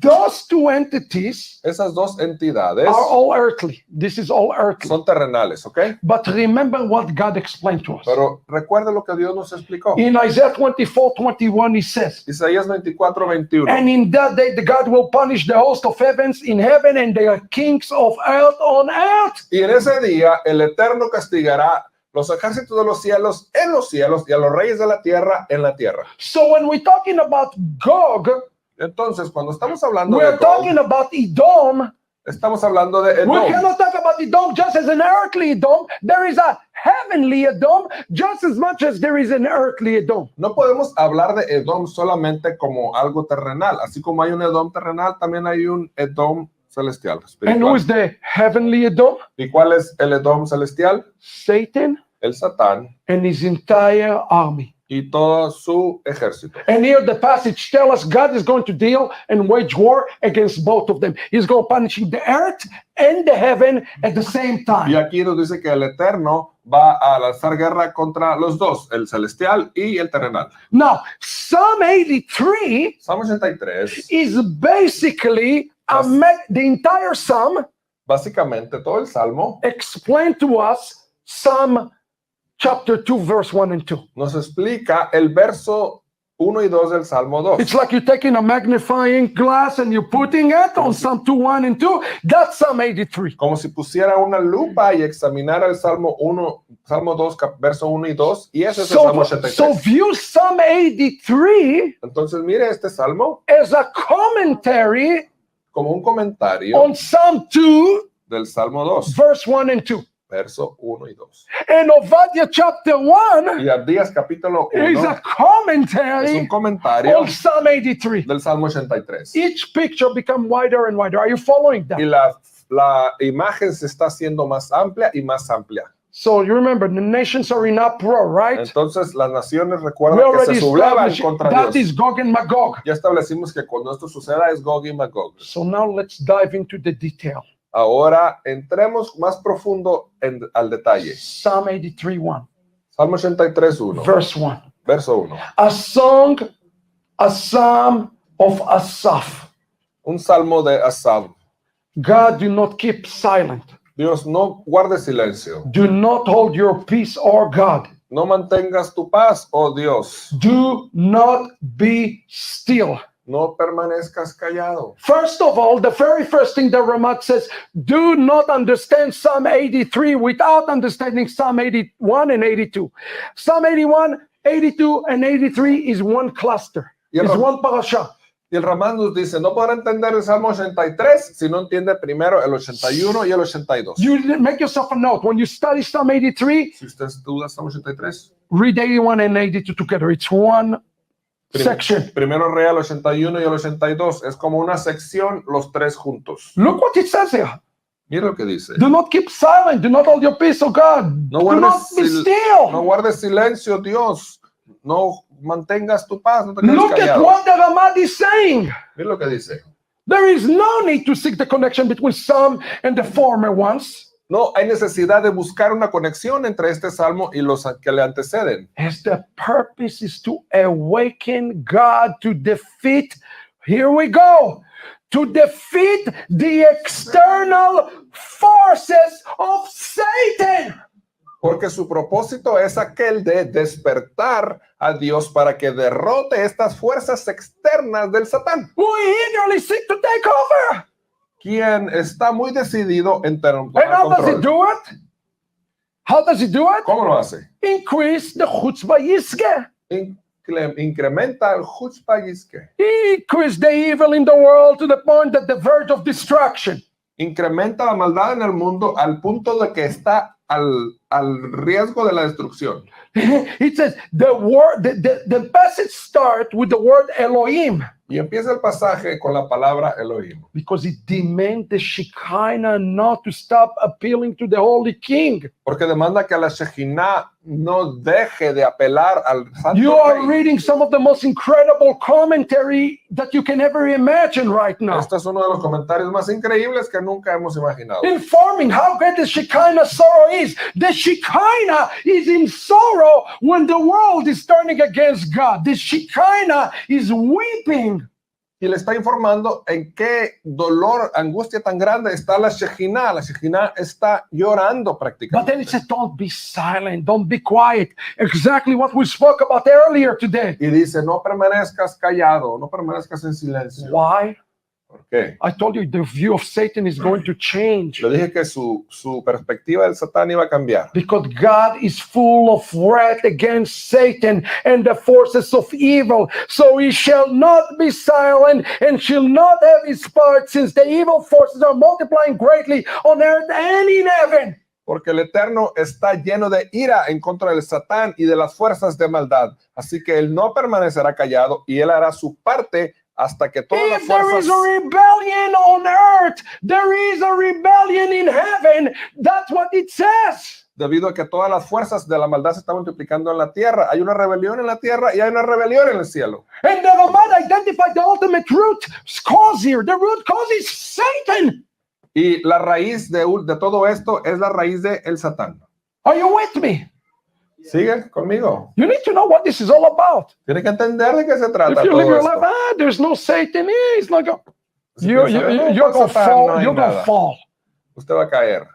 Those two entities Esas dos entidades are all earthly. This is all earthly. son terrenales, ¿ok? But remember what God explained to us. Pero recuerda lo que Dios nos explicó. In Isaiah 24:21, he says, Isaías 24:21. and in that day the God will punish the host of heavens in heaven and the kings of earth on earth. Y en ese día el Eterno castigará los ejércitos de los cielos en los cielos y a los reyes de la tierra en la tierra. So when we're talking about Gog, Entonces, cuando estamos hablando de we're talking Gog, about Edom. estamos hablando de We Edom. cannot talk about Edom just as an earthly Edom. There is a heavenly Edom just as much as there is an earthly Edom. No podemos hablar de Edom solamente como algo terrenal. Así como hay un Edom terrenal, también hay un Edom celestial, And who is espiritual. the heavenly Edom? ¿Y cuál es el Edom celestial? Satan El Satán and his entire army. y todo su ejército. And here the passage tells us God is going to deal and wage war against both of them. He's going to punish the earth and the heaven at the same Y time. aquí nos dice que el Eterno va a lanzar guerra contra los dos, el celestial y el terrenal. Now, Psalm 83 Salmo 83, is basically the entire Psalm básicamente todo el Salmo explained to us Psalm chapter 2, verse 1 and 2. nos explica el verso 1 y 2 del Salmo 2. It's like you're taking a magnifying glass and you're putting it on Psalm 2, 1 and 2. That's Psalm 83. Como si pusiera una lupa y examinara el Salmo 1, Salmo 2, verso 1 y 2, y ese es el Salmo 83. So view Psalm 83 Entonces mire este Salmo as a commentary como un comentario on Psalm 2, del Salmo 2, verse 1 and 2. verso 1 y 2. And Obadiah chapter 1 Y Abdías capítulo is 1 a es un commentary comentario on Psalm 83. del Salmo 83. Each picture become wider and wider. Are you following that? Y la imagen se está haciendo más amplia y más amplia. So you remember, the nations are in uproar, right? Entonces las naciones We recuerdan que already se sublevan established contra that Dios. is Gog and Magog. Ya establecimos que cuando esto suceda es Gog y Magog. So now let's dive into the detail. Ahora entremos más profundo al detalle. Psalm 83:1, Salmo 83:1, verse 1. verso 1. A psalm of Asaph. Un salmo de Asaf. God, do not keep silent. Dios, no guarde silencio. Do not hold your peace, or God. No mantengas tu paz, oh Dios. Do not be still. No permanezcas callado. First of all, the very first thing that Ramat says, do not understand Psalm 83 without understanding Psalm 81 and 82. Psalm 81, 82, and 83 is one cluster. Yeah, It's but- one parasha. Y el Ramán nos dice, no podrá entender el Salmo 83 si no entiende primero el 81 y el 82. You make yourself a note. When you study Psalm 83, Si usted estudia Salmo 83, read 81 and 82 together. It's one section. primero rea el 81 y el 82. Es como una sección, los tres juntos. Look what it says here. Mira lo que dice. Do not keep silent. Do not hold your peace, oh God. No Do guardes, not be still. no guardes silencio, Dios. No mantengas tu paz, no te quedes Look at callado. what the Ramad is saying. Mira lo que dice. There is no need to seek the connection between some and the former ones, No hay necesidad de buscar una conexión entre este salmo y los que le anteceden. as the purpose is to awaken God to defeat, here we go, to defeat the external forces of Satan. Porque su propósito es aquel de despertar a Dios para que derrote estas fuerzas externas del Satán, Who eagerly seek to take over. quien está muy decidido en And tomar how does he control. do it? How does he do it? ¿Cómo lo hace? Increase the chutzpah yizkeh. Incrementa el chutzpah yizkeh. Increase the evil in the world to the point that the verge of destruction. Incrementa la maldad en el mundo al punto de que está al riesgo de la destrucción. It says the passage starts with the word Elohim Y empieza el pasaje con la palabra Elohim, because it demands the Shekinah not to stop appealing to the Holy King. porque demanda que la Shejinah no deje de apelar al Santo You are Rey. reading some of the most incredible commentary that you can ever imagine right now. Este es uno de los comentarios más increíbles que nunca hemos imaginado. Informing how great the Shekinah sorrow is. The Shekinah is in sorrow when the world is turning against God. The Shekinah is weeping. Y le está informando en qué dolor, angustia tan grande está la Shejinah. La Shejinah está llorando But then prácticamente. it says, don't be silent, don't be quiet. Exactly what we spoke about earlier today. Y dice, no permanezcas callado, no permanezcas en silencio. Why? ¿Por qué? I told you the view of Satan is going to change Le dije que su perspectiva del Satán iba a cambiar. because God is full of wrath against Satan and the forces of evil. So he shall not be silent and shall not have his part, since the evil forces are multiplying greatly on earth and in heaven. Porque el Eterno está lleno de ira en contra del Satán y de las fuerzas de maldad. Así que él no permanecerá callado y él hará su parte hasta que todas las If there fuerzas... is a rebellion on earth, there is a rebellion in heaven. That's what it says. Debido a que todas las fuerzas de la maldad se están multiplicando en la tierra. Hay una rebelión en la tierra y hay una rebelión en el cielo. And the Ramad identified the ultimate root cause here. The root cause is Satan. Y la raíz de todo esto es la raíz de el Satán. Are you with me? ¿Sigue conmigo? You need to know what this is all about. Tiene que entender de qué se trata If you live todo your life, esto. there's no Satan. It's not going. Si You're piensa, "No, going to con Satán no fall. hay You're going to nada", fall. usted va a caer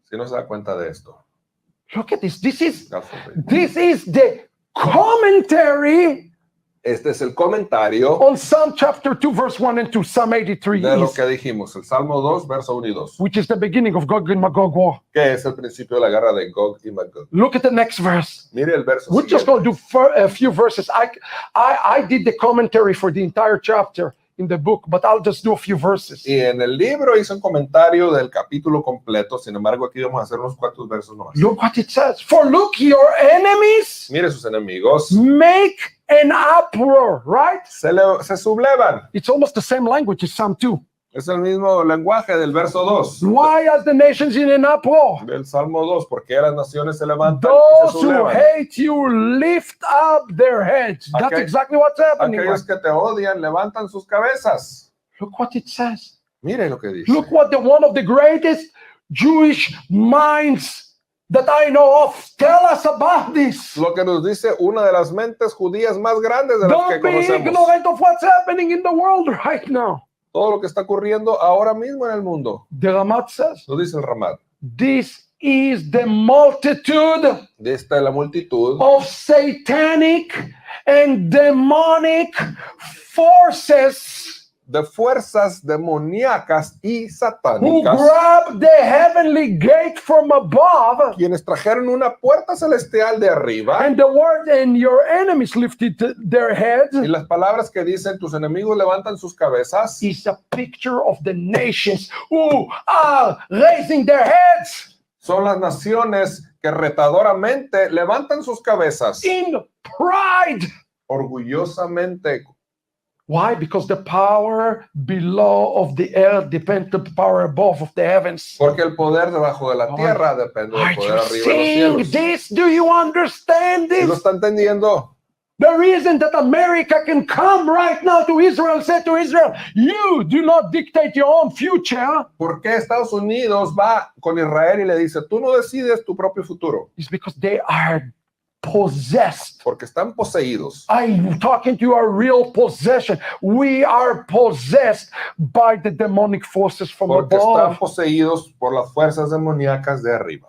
si no se da cuenta de esto. Look at this. This is God forbid. the commentary Este es el comentario on Psalm chapter 2, verse 1 and 2, Psalm 83, de lo is, que dijimos, el Salmo 2, verso 1 y 2, which is the beginning of Gog and Magog war. que es el principio de la guerra de Gog y Magog. Look at the next verse. Mire el verso We're just siguiente. going to do a few verses. I did the commentary for the entire chapter in the book, but I'll just do a few verses. Y en el libro hice un comentario del capítulo completo, sin embargo aquí vamos a hacer unos cuantos versos nomás. Look what it says. For look, your enemies Mire sus enemigos, make an uproar, right? se sublevan. It's almost the same language as Psalm 2. Es el mismo lenguaje del verso 2. Why are the nations in an uproar? Del Salmo 2, porque las naciones se levantan y Those se who sublevan. hate you lift up their heads. That's Okay. exactly what's happening. Aquellos que te odian levantan sus cabezas. Look what it says. Mire lo que dice. Look what one of the greatest Jewish minds that I know of tell us about this. Lo que nos dice una de las mentes judías más grandes de las que Don't be conocemos. ignorant of what's happening in the world right now. Todo lo que está ocurriendo ahora mismo en el mundo. The Ramat says, Lo dice el Ramad. this is the multitude De esta es la multitud of satanic and demonic forces de fuerzas demoníacas y who satánicas, grabbed the heavenly gate from above, quienes trajeron una puerta celestial de arriba, and the word and your enemies lifted their heads, y las palabras que dicen tus enemigos levantan sus cabezas, is a picture of the nations who are raising their heads son las naciones que retadoramente levantan sus cabezas, in pride. orgullosamente. Why? Because the power below of the earth depends on the power above of the heavens. Porque el poder debajo de la tierra depende Are del poder you arriba de seeing los cielos. this? Do you understand ¿Sí lo this? está entendiendo? The reason that America can come right now to Israel, say to Israel, you do not dictate your own future, ¿Por qué Estados Unidos va con Israel y le dice, tú no decides tu propio futuro? is because they are possessed. Porque están poseídos. I'm talking to you a real possession. We are possessed by the demonic forces from Porque están above. poseídos por las fuerzas demoníacas de arriba.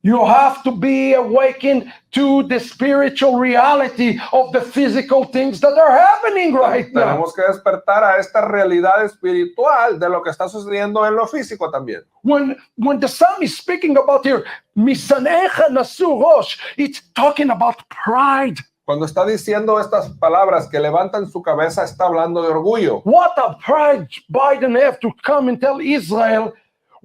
You have to be awakened to the spiritual reality of the physical things that are happening right now. Tenemos que despertar a esta realidad espiritual de lo que está sucediendo en lo físico también. When the psalm is speaking about here, Misanecha Nasu Rosh, it's talking about pride. Cuando está diciendo estas palabras que levantan su cabeza, está hablando de orgullo. What a pride Biden have to come and tell Israel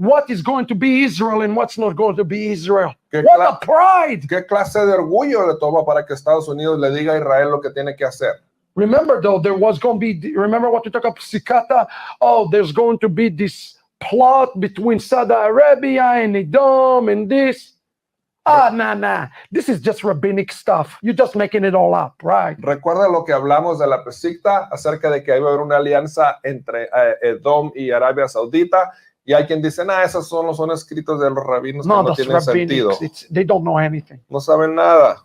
what is going to be Israel and what's not going to be Israel. Que What a pride! ¿Qué clase de orgullo le toma para que Estados Unidos le diga a Israel lo que tiene que hacer? Remember though, there was going to be, remember what we talked about Sikata? Oh, there's going to be this plot between Saudi Arabia and Edom and this. Nah. This is just rabbinic stuff. You're just making it all up, right? Recuerda lo que hablamos de la Pesicta acerca de que iba a haber una alianza entre Edom y Arabia Saudita. Y hay quien dice, esos son escritos de los rabinos que No, no that's tienen sentido. rabbinic. They don't know anything. No saben nada.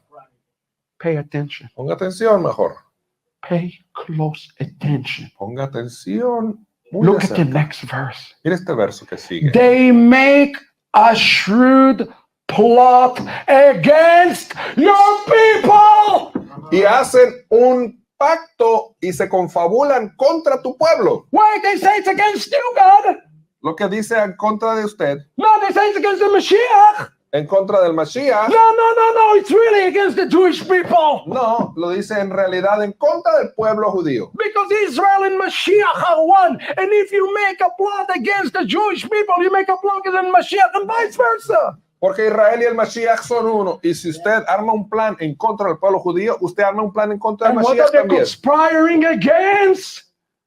Pay attention. Ponga atención mejor. Pay close attention. Ponga atención. Muy Look de at the cerca. next verse. Mira este verso que sigue. They make a shrewd plot against your people. Y hacen un pacto y se confabulan contra tu pueblo. Wait, they say it's against you, God. Lo que dice en contra de usted, No, they say it's against the Mashiach. en contra del Mashiach, No, it's really against the Jewish people. no, lo dice en realidad en contra del pueblo judío. Because Israel and Mashiach are one. And if you make a plot against the Jewish people, you make a plot against Mashiach and vice versa. Porque Israel y el Mashiach son uno. Y si usted arma un plan en contra del pueblo judío, usted arma un plan en contra del And what are Mashiach they también. conspiring against?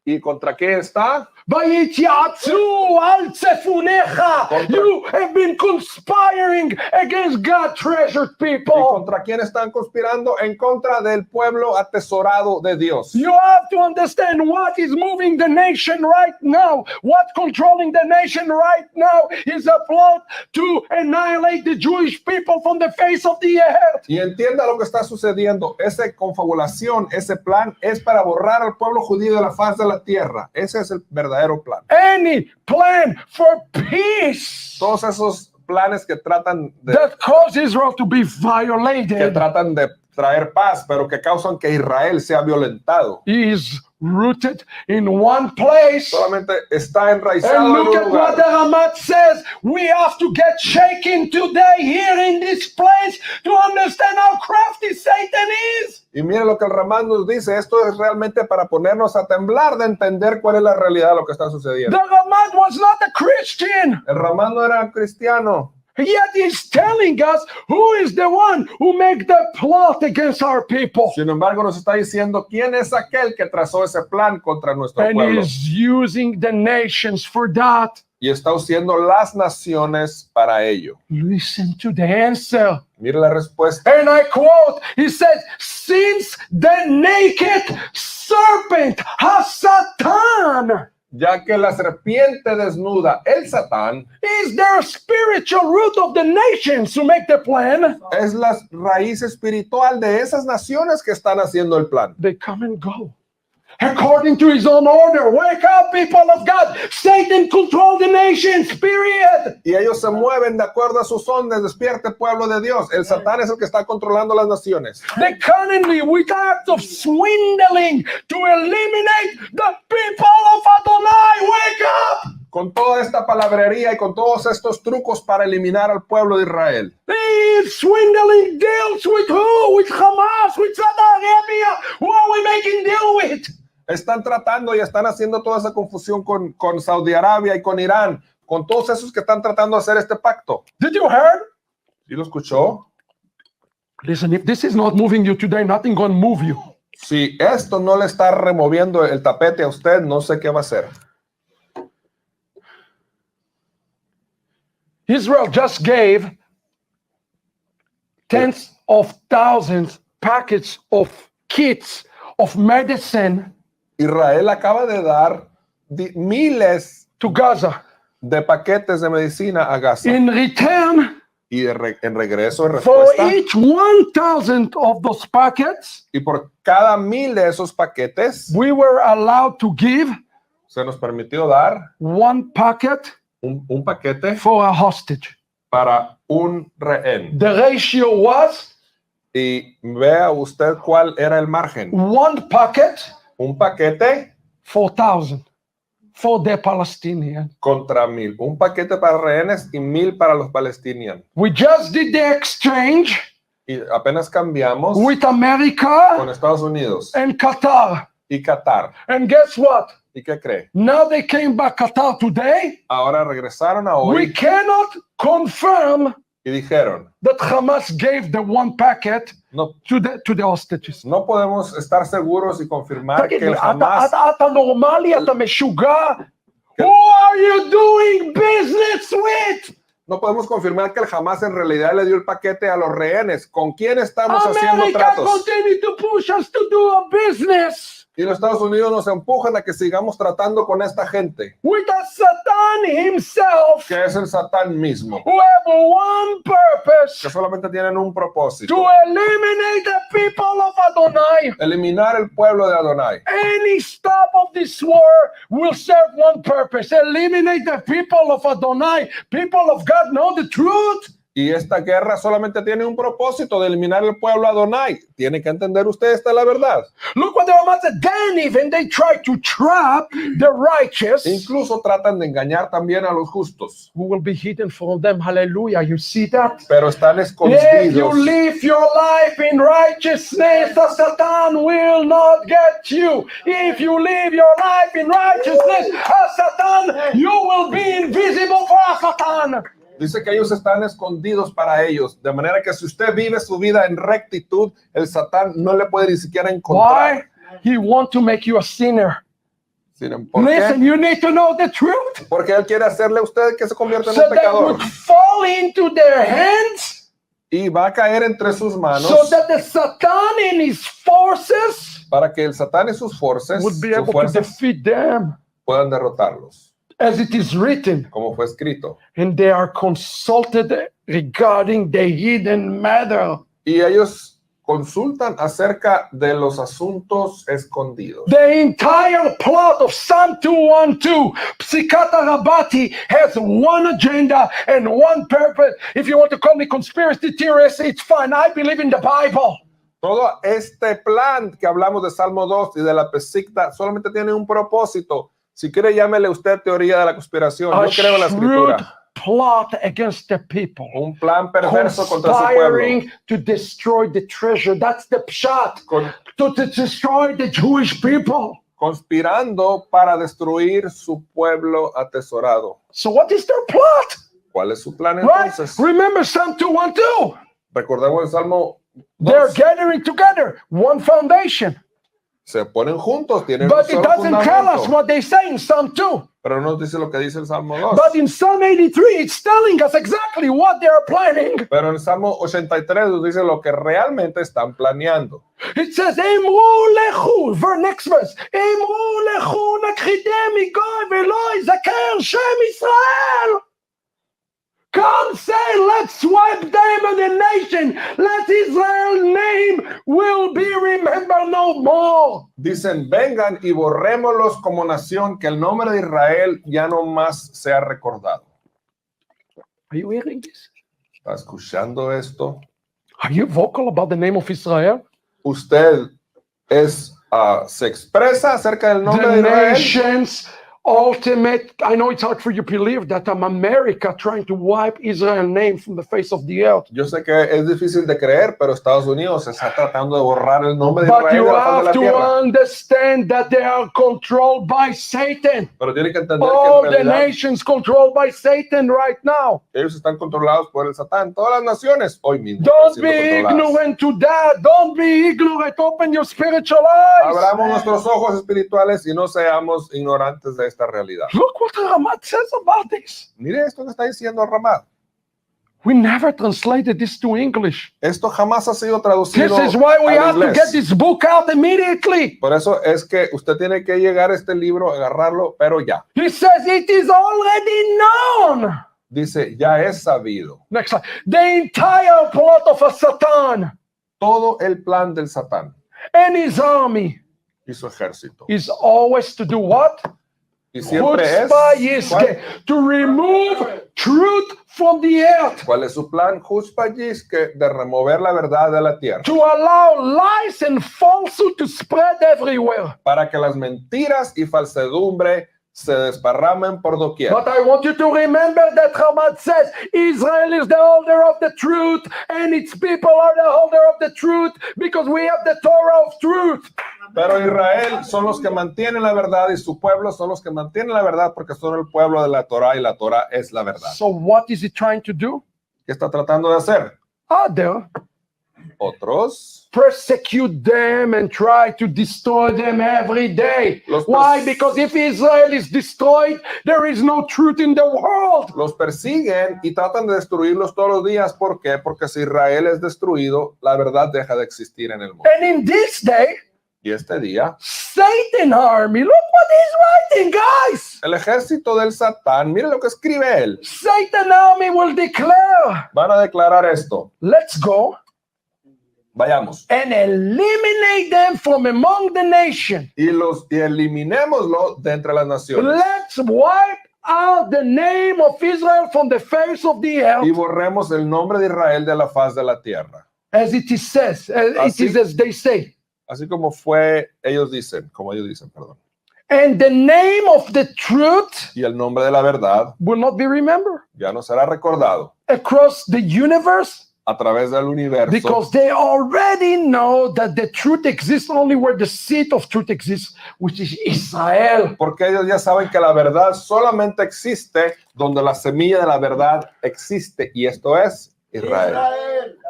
¿Y contra qué está? ויתייעצו על צפוניך. You have been conspiring against God treasured ¿Y people. contra quién están conspirando? En contra del pueblo atesorado de Dios. You have to understand what is moving the nation right now. What's controlling the nation right now is a plot to annihilate the Jewish people from the face of the earth. Y entienda lo que está sucediendo. Esa confabulación, ese plan es para borrar al pueblo judío de la faz de la tierra. Ese es el verdadero plan. Any plan for peace Todos esos planes que tratan that cause Israel to be que violated tratan de traer paz, pero que causan que Israel sea violentado. is rooted in one place. Solamente está And enraizado en look un at what the lugar. Ramat says. We have to get shaken today here in this place to understand how crafty Satan is. Y mire lo que el Ramán nos dice. Esto es realmente para ponernos a temblar de entender cuál es la realidad de lo que está The sucediendo. Ramat was not a Christian. El Ramán no era cristiano. Yet he's telling us who is the one who make the plot against our people. Sin embargo, nos está diciendo quién es aquel que trazó ese plan contra nuestro And pueblo. he's using the nations for that. Y está usando las naciones para ello. Listen to the answer. Mire la respuesta. And I quote, he said, since the naked serpent Satan Ya que la serpiente desnuda, el Satán, is their spiritual root of the nations to make the plan, es la raíz espiritual de esas naciones que están haciendo el plan. they come and go according to his own order. Wake up, people of God. Satan control the nations, period. Y ellos se mueven de acuerdo a sus ondas. Despierte, pueblo de Dios. El Satán es el que está controlando las naciones. They cunningly, with acts of swindling, to eliminate the people of Adonai. Wake up! Con toda esta palabrería y con todos estos trucos para eliminar al pueblo de Israel. They swindling deals with who? With Hamas, with Saudi Arabia. Who are we making deal with? Están tratando y están haciendo toda esa confusión con Saudi Arabia y con Irán, con todos esos que están tratando de hacer este pacto. Did you hear? ¿Sí lo escuchó? Listen, if this is not moving you today, nothing gonna move you. Si esto no le está removiendo el tapete a usted, no sé qué va a hacer. Israel just gave tens of thousands packets of kits of medicine Israel acaba de dar miles to Gaza. de paquetes de medicina a Gaza. In return, Y en regreso, en for respuesta, each 1,000 of those packets, y por cada 1000 de esos paquetes, we were allowed to give se nos permitió dar one packet un paquete for a hostage. para un rehén. The ratio was Y vea usted cuál era el margen. one packet, Un paquete 4,000 for the Palestinian. contra 1000. Un paquete para rehenes y 1000 para los palestinianos. We just did the exchange Y apenas cambiamos with con America Estados Unidos and Qatar. y Qatar. And guess what? ¿Y qué cree? Now they came back Qatar today. Ahora regresaron a We hoy cannot confirm y dijeron, that Hamas gave the one packet no, to the hostages. no podemos estar seguros y confirmar que el אתה Hamas... נורמלי, אתה משוגע? Who are you doing business with? No podemos confirmar que el Hamas en realidad le dio el paquete a los rehenes. ¿Con quién estamos haciendo America tratos? continue to push us to do a business Y los Estados Unidos nos empujan a que sigamos tratando con esta gente, with a Satan himself, que es el Satán mismo, who have one que purpose, solamente tienen un propósito: to eliminate the people of Adonai. eliminar el pueblo de Adonai. Any stop of this war will serve one purpose: eliminate the people of Adonai. People of God know the truth. Y esta guerra solamente tiene un propósito: de eliminar el pueblo Adonai. Tiene que entender usted, esta es la verdad. Look what the Hamas said. Then even they try to trap the righteous, Incluso tratan de engañar también a los justos, who will be hidden from them. Hallelujah. You see that? pero están If you escondidos. live your life in righteousness, the Satan will not get you. If you live your life in righteousness, Satan, you will be invisible for Satan. Dice que ellos están escondidos para ellos, de manera que si usted vive su vida en rectitud, el Satán no le puede ni siquiera Why? encontrar. He wants to make you a sinner. ¿Por Listen, qué? you need to know the truth, Porque él quiere hacerle a usted que se convierta en so un that pecador. would fall into their hands, Y va a caer entre sus manos so that the Satan and his forces para que el Satán y sus fuerzas, would be sus able to fuerzas defeat them, puedan derrotarlos, as it is written. como fue escrito. And they are consulted regarding the hidden matter. Y ellos consultan acerca de los asuntos escondidos. The entire plot of Psalm 212, Psikata Rabati, has one agenda and one purpose. If you want to call me conspiracy theorist, it's fine. I believe in the Bible. Todo este plan que hablamos de Salmo 2 y de la Pesicta solamente tiene un propósito. Si quiere, llámele usted teoría de la conspiración. A Yo creo en la shrewd escritura. plot against the people, Un plan perverso contra su pueblo. conspiring to destroy the treasure. That's the pshat. To destroy the Jewish people. Conspirando para destruir su pueblo atesorado. So what is their plot? ¿Cuál es su plan Right? entonces? Remember Psalm 2:1-2. Recordemos el Salmo They're 2. gathering together, one foundation. Se ponen juntos, tienen un But it solo doesn't tell us fundamento. what they say in Psalm 2. Pero no nos dice lo que dice el Salmo 2. But in Psalm 83, it's telling us exactly what they're planning. Pero en el Salmo 83 nos dice lo que realmente están planeando. It says, Emru lechu, next verse. Emru lechu nakridem migoy veloi zaker Shem Israel. Come say, let's swipe them in the nation. Let Israel's name will be remembered no more. Dicen, vengan y borrémoslos como nación, que el nombre de Israel ya no más sea recordado. Are you hearing this? ¿Está escuchando esto? Are you vocal about the name of Israel? ¿Usted se expresa acerca del nombre de The Israel? nation's ultimate. I know it's hard for you to believe that America trying to wipe Israel's name from the face of the earth. Yo sé que es difícil de creer, pero Estados Unidos está tratando de borrar el nombre de But Israel you de la faz de have la to tierra. understand that they are controlled by Satan. Pero tiene que entender All que the en realidad nations controlled by Satan right now. ellos están controlados por el Satán. Todas las naciones hoy mismo Don't están be siendo controladas. ignorant to that. Don't be ignorant. Open your spiritual eyes. Abramos nuestros ojos espirituales y no seamos ignorantes de esta realidad. Look what Ramat says about this. Mire esto que está diciendo Ramad. We never translated this to English. Esto jamás ha sido This traducido is why we al have to inglés. get this book out immediately. Por eso es que usted tiene que llegar a este libro, agarrarlo, pero ya. He says it is already known. Dice, ya es sabido. Next slide. The entire plot of a Satan Todo el plan del Satán and his army y su ejército. is always to do what? Y siempre es, Chutzpah Yizke, to remove truth from the earth, ¿cuál es su plan? Chutzpah Yizke, de remover la verdad de la tierra. to allow lies and falsehood to spread everywhere. Para que las mentiras y falsedumbre se desparramen por doquier. But I want you to remember that Hamad says Israel is the holder of the truth and its people are the holder of the truth because we have the Torah of truth. Pero Israel son los que mantienen la verdad y su pueblo son los que mantienen la verdad porque son el pueblo de la Torah y la Torah es la verdad. So what is he trying to do? ¿Qué está tratando de hacer? Other Otros persecute them and try to destroy them every day. Los Why? Because if Israel is destroyed, there is no truth in the world. los persiguen y tratan de destruirlos todos los días. ¿Por qué? Porque si Israel es destruido, la verdad deja de existir en el mundo. And in this day, Y este día, Satan army, look what he's writing, guys. el ejército del Satán, mire lo que escribe él. Satan army will declare, Van a declarar esto. let's go Vayamos. and eliminate them from among the nation. Y eliminémoslo de entre las naciones. Let's wipe out the name of Israel from the face of the Y earth, borremos el nombre de Israel de la faz de la tierra. as it is says, it is as they say. Así como fue, ellos dicen, perdón. And the name of the truth Y el nombre de la verdad will not be remembered ya no será recordado across the universe a través del universo. because they already know that the truth exists only where the seat of truth exists, which is Israel. Porque ellos ya saben que la verdad solamente existe donde la semilla de la verdad existe. Y esto es Israel.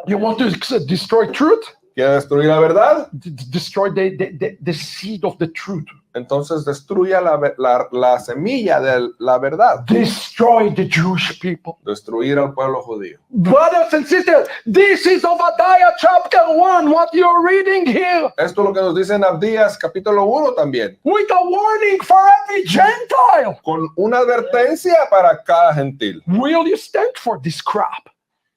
You want to destroy truth? ¿Quiere destruir la verdad? Destroy the seed of the truth. Entonces destruya la semilla de la verdad. Destroy the Jewish people. Destruir al pueblo judío. Brothers and sisters, this is Obadiah chapter 1, what you're reading here, Esto es lo que nos dice en Abdías capítulo 1 también. with a warning for every Gentile. Con una advertencia para cada gentil. Will you stand for this crap?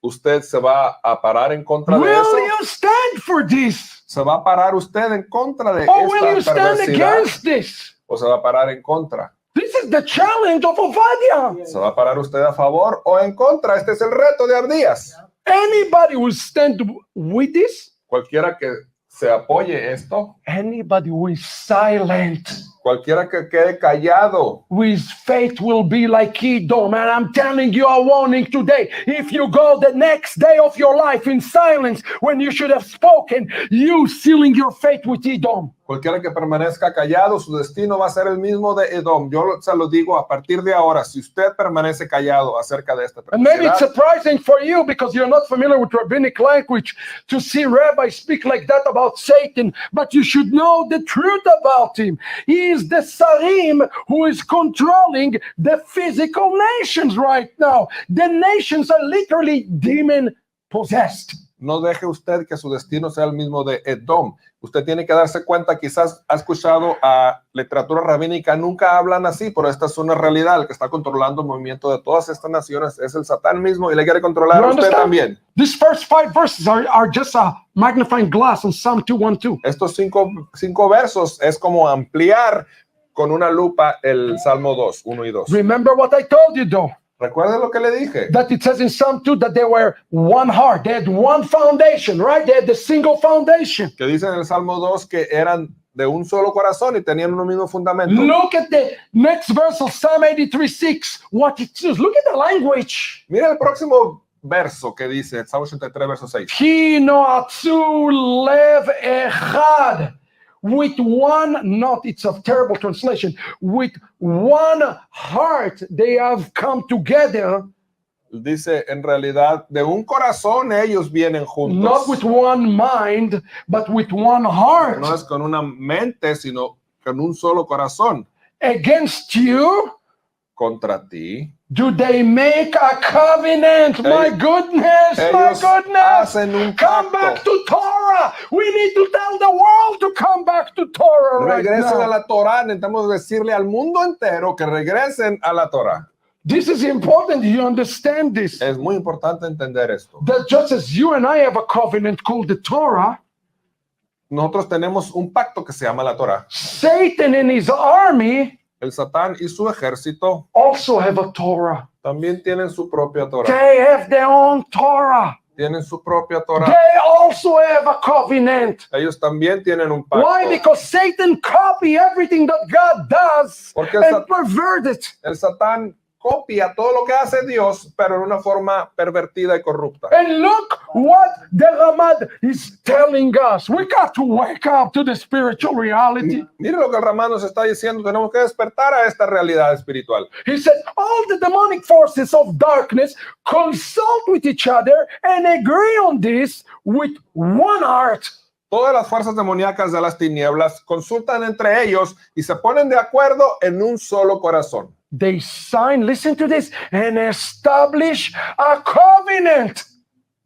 ¿Usted se va a parar en contra de Will eso? you stand for this? ¿Se va a parar usted en contra de Or will you esta stand perversidad? against this? ¿O se va a parar en contra? This is the challenge of Obadiah. ¿Se va a parar usted a favor o en contra? Este es el reto de Abdías. Anybody will stand with this? Cualquiera que se apoye esto, Anybody who is silent Cualquiera que quede callado, his fate will be like Edom. And I'm telling you a warning today. If you go the next day of your life in silence when you should have spoken, you sealing your fate with Edom. cualquiera que permanezca callado, su destino va a ser el mismo de Edom. Yo se lo digo a partir de ahora, si usted permanece callado acerca de esta And maybe it's preciosidad, surprising for you because you're not familiar with rabbinic language to see Rabbi speak like that about Satan, but you should know the truth about him. He is the Sarim who is controlling the physical nations right now. The nations are literally demon possessed. no deje usted que su destino sea el mismo de Edom. Usted tiene que darse cuenta, quizás ha escuchado a literatura rabínica, nunca hablan así, pero esta es una realidad. El que está controlando el movimiento de todas estas naciones es el Satán mismo y le quiere controlar a usted también. These first 5 verses are just a magnifying glass on Psalm 212. Estos cinco versos es como ampliar con una lupa el Salmo 2, 1 y 2. Remember what I told you though, Recuerda lo que le dije. that it says in Psalm 2 that they were one heart. They had one foundation, right? They had the single foundation. Que dice en el Salmo 2 que eran de un solo corazón y tenían un mismo fundamento. Look at the next verse of Psalm 83:6. What it says. Look at the language. Mira el próximo verso que dice, Salmo 83, verso 6. Ki noatzu lev echad. With one, not, it's a terrible translation. With one heart they have come together. Dice, en realidad, de un corazón ellos vienen juntos. Not with one mind, but with one heart. No es con una mente, sino con un solo corazón. Against you, Contra ti. do they make a covenant? My goodness, my Ellos goodness. hacen un Come pacto. back to Torah. We need to tell the world to come back to Torah right Regresen a now. la Torah. Necesitamos decirle al mundo entero que regresen a la Torah. This is important. You understand this? Es muy importante entender esto. That just as you and I have a covenant called the Torah, Nosotros tenemos un pacto que se llama la Torah. Satan and his army El Satán y su ejército also have a Torah. también tienen su propia Torah. They have their own Torah. Tienen su propia Torah. They also have a covenant. Ellos también tienen un pacto. Why? Because Satan copy everything that God does Porque and pervert it. El Satán copia todo lo que hace Dios, pero en una forma pervertida y corrupta. And look what the Ramad is telling us. We got to wake up to the spiritual reality. Mire lo que el Ramán nos está diciendo. Tenemos que despertar a esta realidad espiritual. He said, all the demonic forces of darkness consult with each other and agree on this with one heart. Todas las fuerzas demoníacas de las tinieblas consultan entre ellos y se ponen de acuerdo en un solo corazón. They sign, listen to this, and establish a covenant.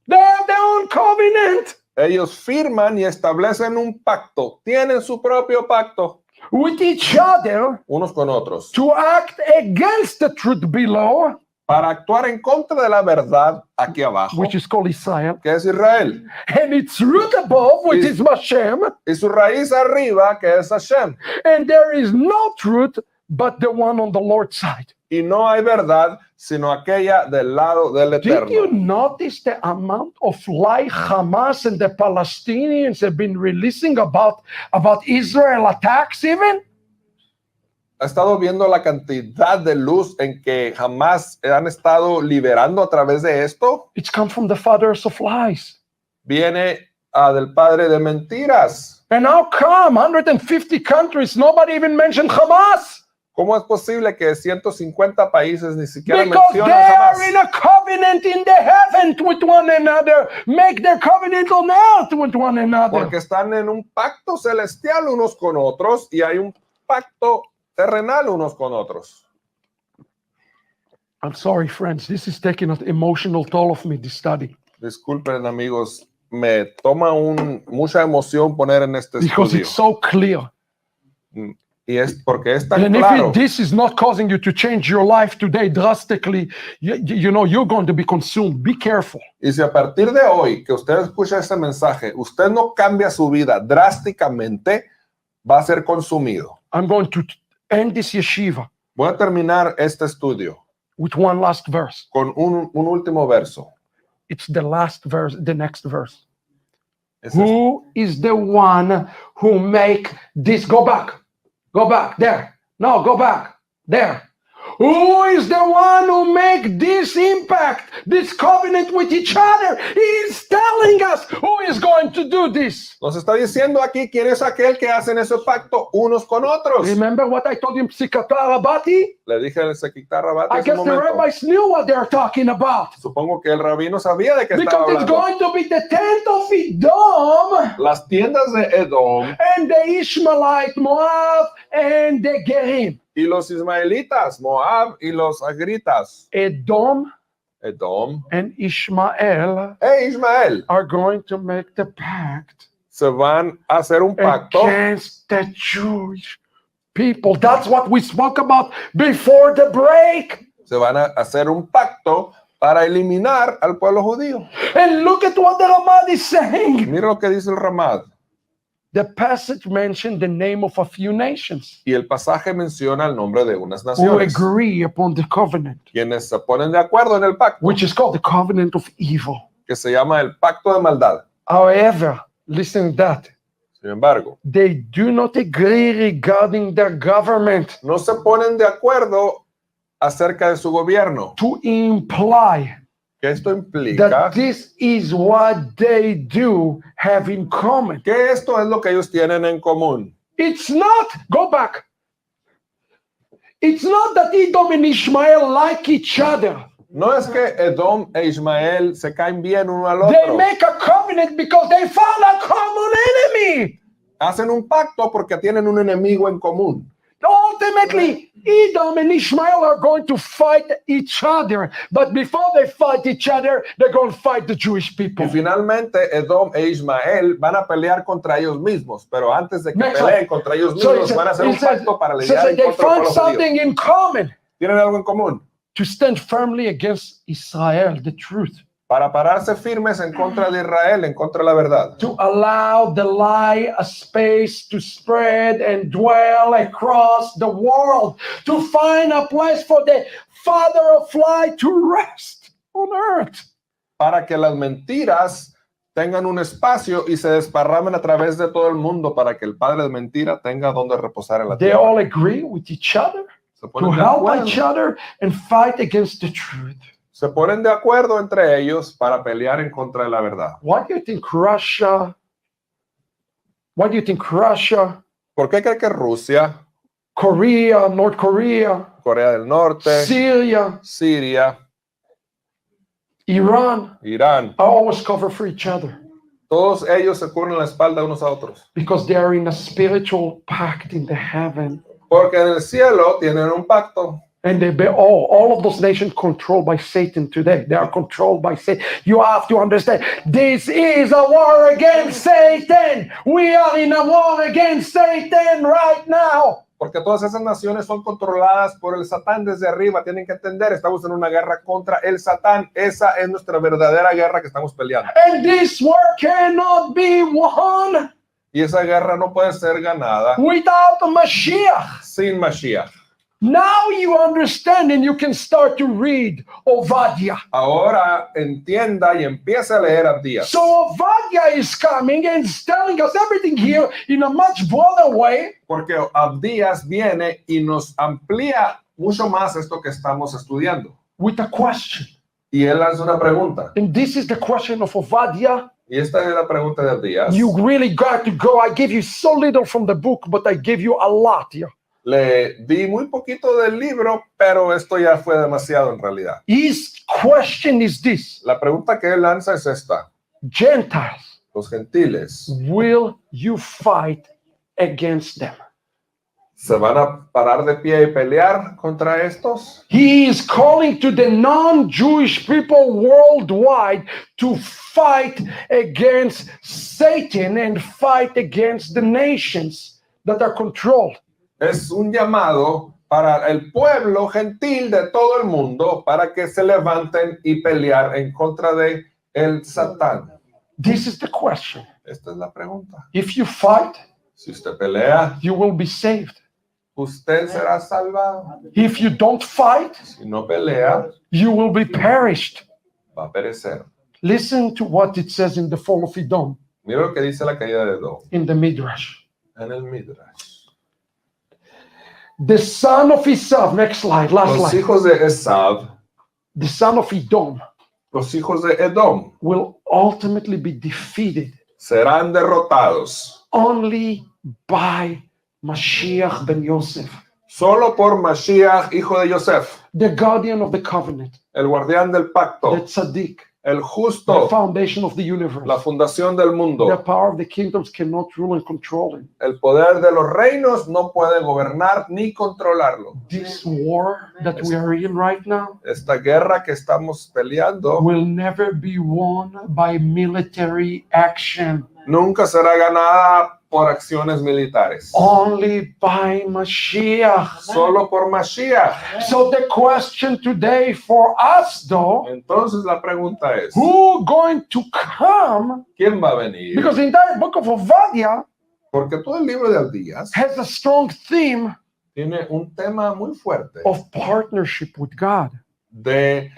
They have their own covenant Ellos firman y establecen un pacto. Tienen su propio pacto with each other unos con otros to act against the truth below, para actuar en contra de la verdad aquí abajo, which is called Israel, que es Israel, and its root above, which is Hashem, y su raíz arriba, que es Hashem. and there is no truth but the one on the Lord's side. Y no hay verdad sino aquella del lado del Did you Eterno. notice the amount of lie Hamas and the Palestinians have been releasing about Israel attacks even? ¿Ha estado viendo la cantidad de luz en que jamás han estado liberando a través de esto? It's come from the fathers of lies. Viene del padre de mentiras. And how come 150 countries, nobody even mentioned Hamas? ¿Cómo es posible que 150 países ni siquiera Because they mencionan are jamás? in a covenant in the heavens with one another. Make their covenant on earth with one another. Porque están en un pacto celestial unos con otros y hay un pacto terrenal unos con otros. I'm sorry, friends. This is taking an emotional toll of me, this study. Disculpen, amigos, me toma mucha emoción poner en este Because estudio. it's so clear. Y es porque es tan And claro. if this is not causing you to change your life today drastically, you know, you're going to be consumed. Be careful. Y si a partir de hoy que usted escucha este mensaje, usted no cambia su vida drásticamente, va a ser consumido. I'm going to end this yeshiva Voy a terminar este estudio with one last verse. con un último verso. It's the last verse, the next verse. Es este. Who is the one who make this? Go back. Go back. There. No, go back. There. Who is the one who make this impact, this covenant with each other? He is telling us who is going to do this. Nos está diciendo aquí quién es aquel que hacen ese pacto unos con otros. Remember what I told you in Psikata Rabati? Le dije al Sequitar Rabati I en guess su the momento. rabbis knew what they are talking about. Supongo que el rabino sabía de qué estaba Because it's hablando. going to be the tent of Edom Las tiendas de Edom and the Ishmaelite Moab and the Gerim. y los ismaelitas, Moab y los agritas, Edom Edom and Ishmael e Ismael, are going to make the pact se van a hacer un pacto against the Jewish people. That's what we spoke about before the break. se van a hacer un pacto para eliminar al pueblo judío. And look at what the Ramad is saying. Mira lo que dice el Ramad. The passage mentioned the name of a few nations Y el pasaje menciona el nombre de unas who naciones, agree upon the covenant, quienes se ponen de acuerdo en el pacto, which is called the covenant of evil. que se llama el pacto de maldad. However, listen to that. Sin embargo, They do not agree regarding their government, no se ponen de acuerdo acerca de su gobierno. to imply Que esto implica that this is what they do have in common. que esto es lo que ellos tienen en común. It's not, go back. It's not that Edom and Ishmael like each other. No es que Edom e Ismael se caen bien uno al They otro. make a covenant because they found a common enemy. Hacen un pacto porque tienen un enemigo en común. Ultimately, Edom and Ishmael are going to fight each other. But before they fight each other, they're going to fight the Jewish people. Y finalmente Edom e Ismael van a pelear contra ellos mismos, pero antes de que Next peleen slide. contra ellos So mismos van a hacer un pacto para so lidiar en they contra del found pueblo judío. something in common Tienen algo en común. to stand firmly against Israel, the truth. Para pararse firmes en contra de Israel, en contra de la verdad. To allow the lie a space to spread and dwell across the world, to find a place for the father of lie to rest on earth. Para que las mentiras tengan un espacio y se desparramen a través de todo el mundo, para que el padre de mentira tenga donde reposar en la They tierra. all agree with each other Se to ponen de help acuerdo. each other and fight against the truth. Se ponen de acuerdo entre ellos para pelear en contra de la verdad. Why do you think Russia? Why do you think Russia, ¿Por qué cree que Rusia, Korea, North Korea, Corea del Norte, Syria, Siria, Iran Irán, are always covered for each other? todos ellos se cubren la espalda unos a otros? Because they are in a spiritual pact in the heaven. Porque en el cielo tienen un pacto. And all of those nations controlled by Satan today. They are controlled by Satan. You have to understand, this is a war against Satan. We are in a war against Satan right now. Porque todas esas naciones son controladas por el Satán desde arriba. Tienen que entender, estamos en una guerra contra el Satán. Esa es nuestra verdadera guerra que estamos peleando. And this war cannot be won Y esa guerra no puede ser ganada without a Mashiach. sin Mashiach. Now you understand and you can start to read Obadiah. Ahora entienda y empiece a leer Abdías. So Obadiah is coming and is telling us everything here in a much broader way. Porque Abdías viene y nos amplía mucho más esto que estamos estudiando. With a question. Y él hace una pregunta. And this is the question of Obadiah. Y esta es la pregunta de Abdías. You really got to go. I gave you so little from the book, but I gave you a lot here. Le di muy poquito del libro, pero esto ya fue demasiado en realidad. His question is this: La pregunta que él lanza es esta. Gentiles, Los gentiles, will you fight against them? ¿se van a parar de pie y pelear contra estos? He is calling to the non-Jewish people worldwide to fight against Satan and fight against the nations that are controlled. Es un llamado para el pueblo gentil de todo el mundo para que se levanten y pelear en contra de el Satán. This is the question. Esta es la pregunta. If you fight, Si usted pelea, you will be saved. usted será salvado. If you don't fight, Si no pelea, you will be perished. va a perecer. Listen to what it says in the fall of Edom, Mira lo que dice la caída de Edom in the Midrash. en el Midrash. The son of Esav, next slide, last Los slide. hijos de Esav, The son of Edom los hijos de Edom, will ultimately be defeated serán derrotados only by Mashiach ben Yosef, solo por Mashiach, hijo de Yosef, the guardian of the covenant, el guardián del the pacto, tzaddik, el the justo, foundation of the universe. la fundación del The mundo. power of the kingdoms cannot rule and control it. El poder de los reinos no puede gobernar ni controlarlo. This war that we are in right now Esta guerra que estamos peleando will never be won by military action, nunca será ganada por acciones militares, only by Mashiach. solo por Mashiach. So the question today for us, though, Entonces la pregunta es, who going to come? ¿quién va a venir? Because the entire book of Obadiah Porque todo el libro de Abdías has a strong theme tiene un tema muy fuerte of partnership with God de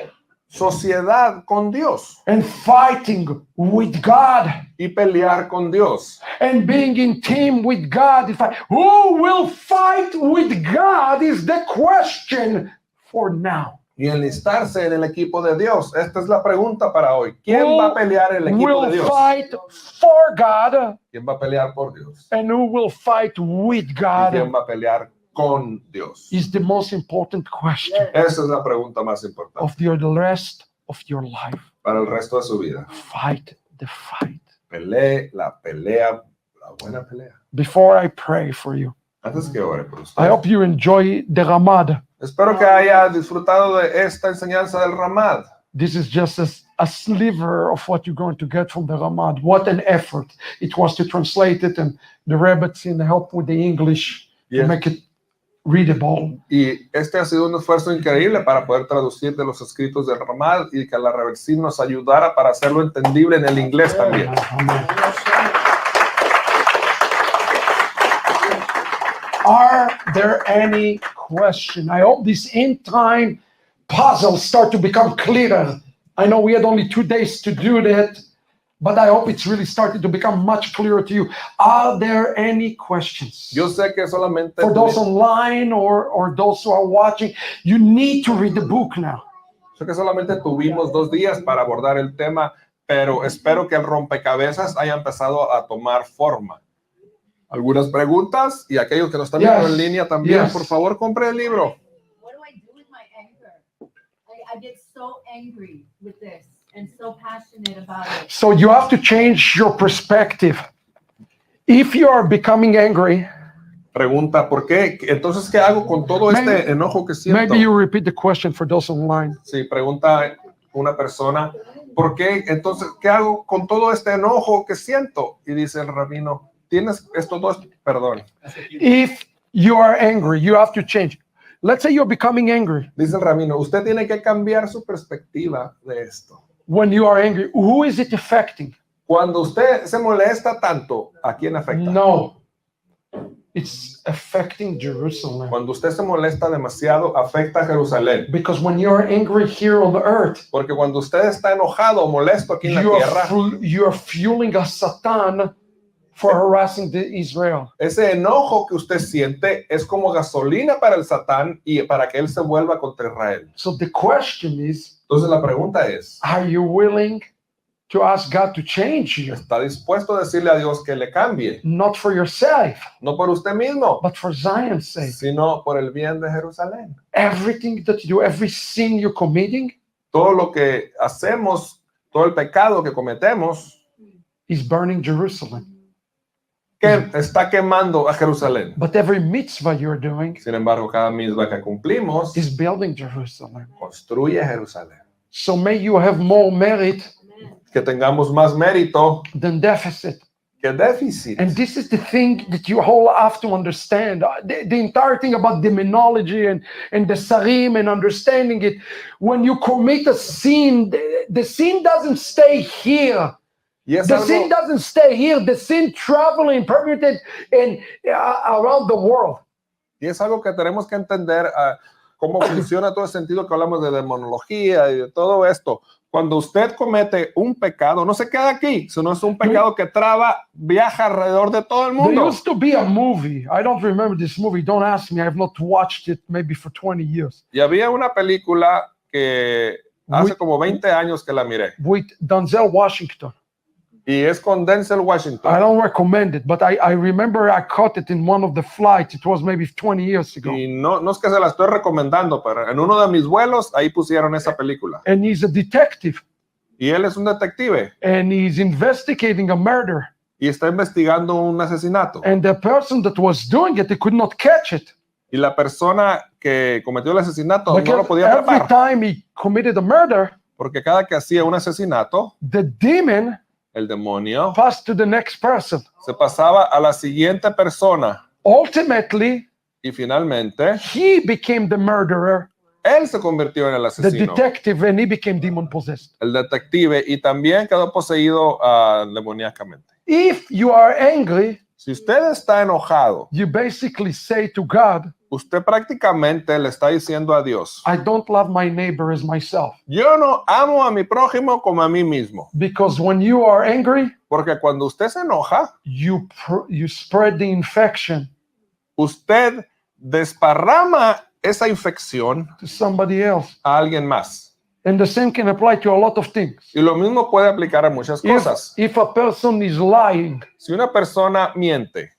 sociedad con Dios and fighting with God y pelear con Dios. and being in team with God. Who will fight with God is the question for now. Y enlistarse en el equipo de Dios. Esta es la pregunta para hoy. ¿Quién Who va a pelear en el equipo de will Dios? fight for God ¿Quién va a pelear por Dios? and who will fight with ¿Y quién God va a pelear con Dios? is the most important question Esa es la pregunta más importante of the rest of your life. para el resto de su vida. Fight the fight. Pelee la pelea, la buena pelea. Before I pray for you, Antes que ore por I usted. hope you enjoy the Ramad. Espero que haya disfrutado de esta enseñanza del Ramad. This is just a sliver of what you're going to get from the Ramad. What an effort it was to translate it, and the rabbits in help with the English to Yes. make it readable. Y este ha sido un esfuerzo increíble para poder traducir de los escritos del Ramad y que la Reversión nos ayudara para hacerlo entendible en el inglés también. Amen. Are there any questions? I hope this end time puzzles start to become clearer. I know we had only 2 days to do that, but I hope it's really started to become much clearer to you. Are there any questions? Yo sé que solamente For those online or those who are watching, you need to read the book now. sé que solamente tuvimos 2 días para abordar el tema, pero espero que el rompecabezas haya empezado a tomar forma. Algunas preguntas y aquellos que nos están viendo en línea también, Yes. por favor, compre el libro. What do I do with my anger? I get so angry with this and so passionate about it. So you have to change your perspective. If you are becoming angry, Pregunta, ¿por qué? Entonces, ¿qué hago con todo este enojo que siento? maybe you repeat the question for those online. Sí, pregunta una persona, ¿por qué? Entonces, ¿qué hago con todo este enojo que siento? Y dice el rabino, tienes estos dos, perdón. If you are angry, you have to change. Let's say you're becoming angry. Dice el rabino, usted tiene que cambiar su perspectiva de esto. When you are angry, who is it affecting? Cuando usted se molesta tanto, ¿a quién afecta? No. It's affecting Jerusalem. Cuando usted se molesta demasiado, afecta a Jerusalén. Because when you're angry here on the earth, Porque cuando usted está enojado o molesto aquí en la tierra, you're fueling a Satan for harassing the Israel. ese enojo que usted siente es como gasolina para el Satán y para que él se vuelva contra Israel. So the question is, Entonces la pregunta es, are you willing to ask God to change you? ¿está dispuesto a decirle a Dios que le cambie? Not for yourself, No por usted mismo, but for Zion's sake. sino por el bien de Jerusalén. Everything that you do, every sin you're committing Todo lo que hacemos, todo el pecado que cometemos, is burning Jerusalem. que está quemando a Jerusalén. But every mitzvah you're doing Sin embargo, cada misma que cumplimos is building Jerusalem. construye Jerusalén. So may you have more merit Que tengamos más mérito than deficit. que déficit. And this is the thing that you all have to understand. The entire thing about demonology and the sarim and understanding it. When you commit a sin, the sin doesn't stay here. Y es The sin algo, doesn't stay here. The sin traveling, permeated and around the world. y es algo que tenemos que entender cómo funciona todo el sentido que hablamos de demonología y de todo esto. Cuando usted comete un pecado, no se queda aquí, sino es un pecado que viaja alrededor de todo el There mundo. used to be a movie. I don't remember this movie. Don't ask me. I have not watched it maybe for 20 years. Y había una película que hace como 20 años que la miré. With Denzel Washington. Y es con Denzel I Washington. don't recommend it, but I remember I caught it in one of the flights. It was maybe 20 years ago. Y no es que se la estoy recomendando, pero en uno de mis vuelos ahí pusieron esa película. And he's a detective. Y él es un detective And he's investigating a murder. y está investigando un asesinato. And the person that was doing it, they could not catch it. Y la persona que cometió el asesinato no lo Because podía every atrapar. time he committed a murder, Porque cada que hacía un asesinato, the demon el demonio passed to the next person. se pasaba a la siguiente persona. Ultimately, Y finalmente, he became the murderer, él se convirtió en el the asesino, detective, and he became demon possessed. el detective, y también quedó poseído demoníacamente. If you are angry, Si usted está enojado, you basically say to God, usted prácticamente le está diciendo a Dios, I don't love my neighbor as myself. yo no amo a mi prójimo como a mí mismo. Because when you are angry, Porque cuando usted se enoja, you spread the infection usted desparrama esa infección to somebody else. a alguien más. And the same can apply to a lot of things. Y lo mismo puede aplicar a muchas cosas. If a person is lying, Si una persona miente,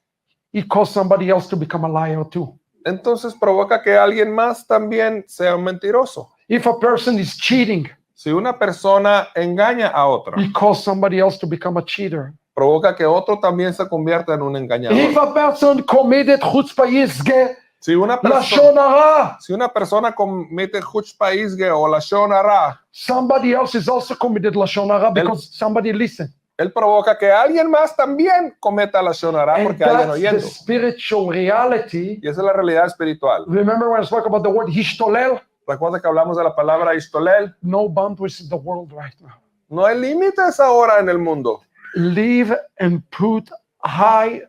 he calls somebody else to become a liar too. entonces provoca que alguien más también sea un mentiroso. If a person is cheating, Si una persona engaña a otra, he calls somebody else to become a cheater. provoca que otro también se convierta en un If engañador. a person committed chutzpah yizge, Si una lashon hara, persona comete chutzpah izge o lashon hara, somebody else is also committed lashon hara because somebody listened. él provoca que alguien más también cometa lashon hara And porque alguien that's the oyendo. spiritual reality. Y esa es la realidad espiritual. Remember when I spoke about the word hishtolel? Recuerda que hablamos de la palabra istolel. No boundaries in the world right now. No hay límites ahora en el mundo. Live and put high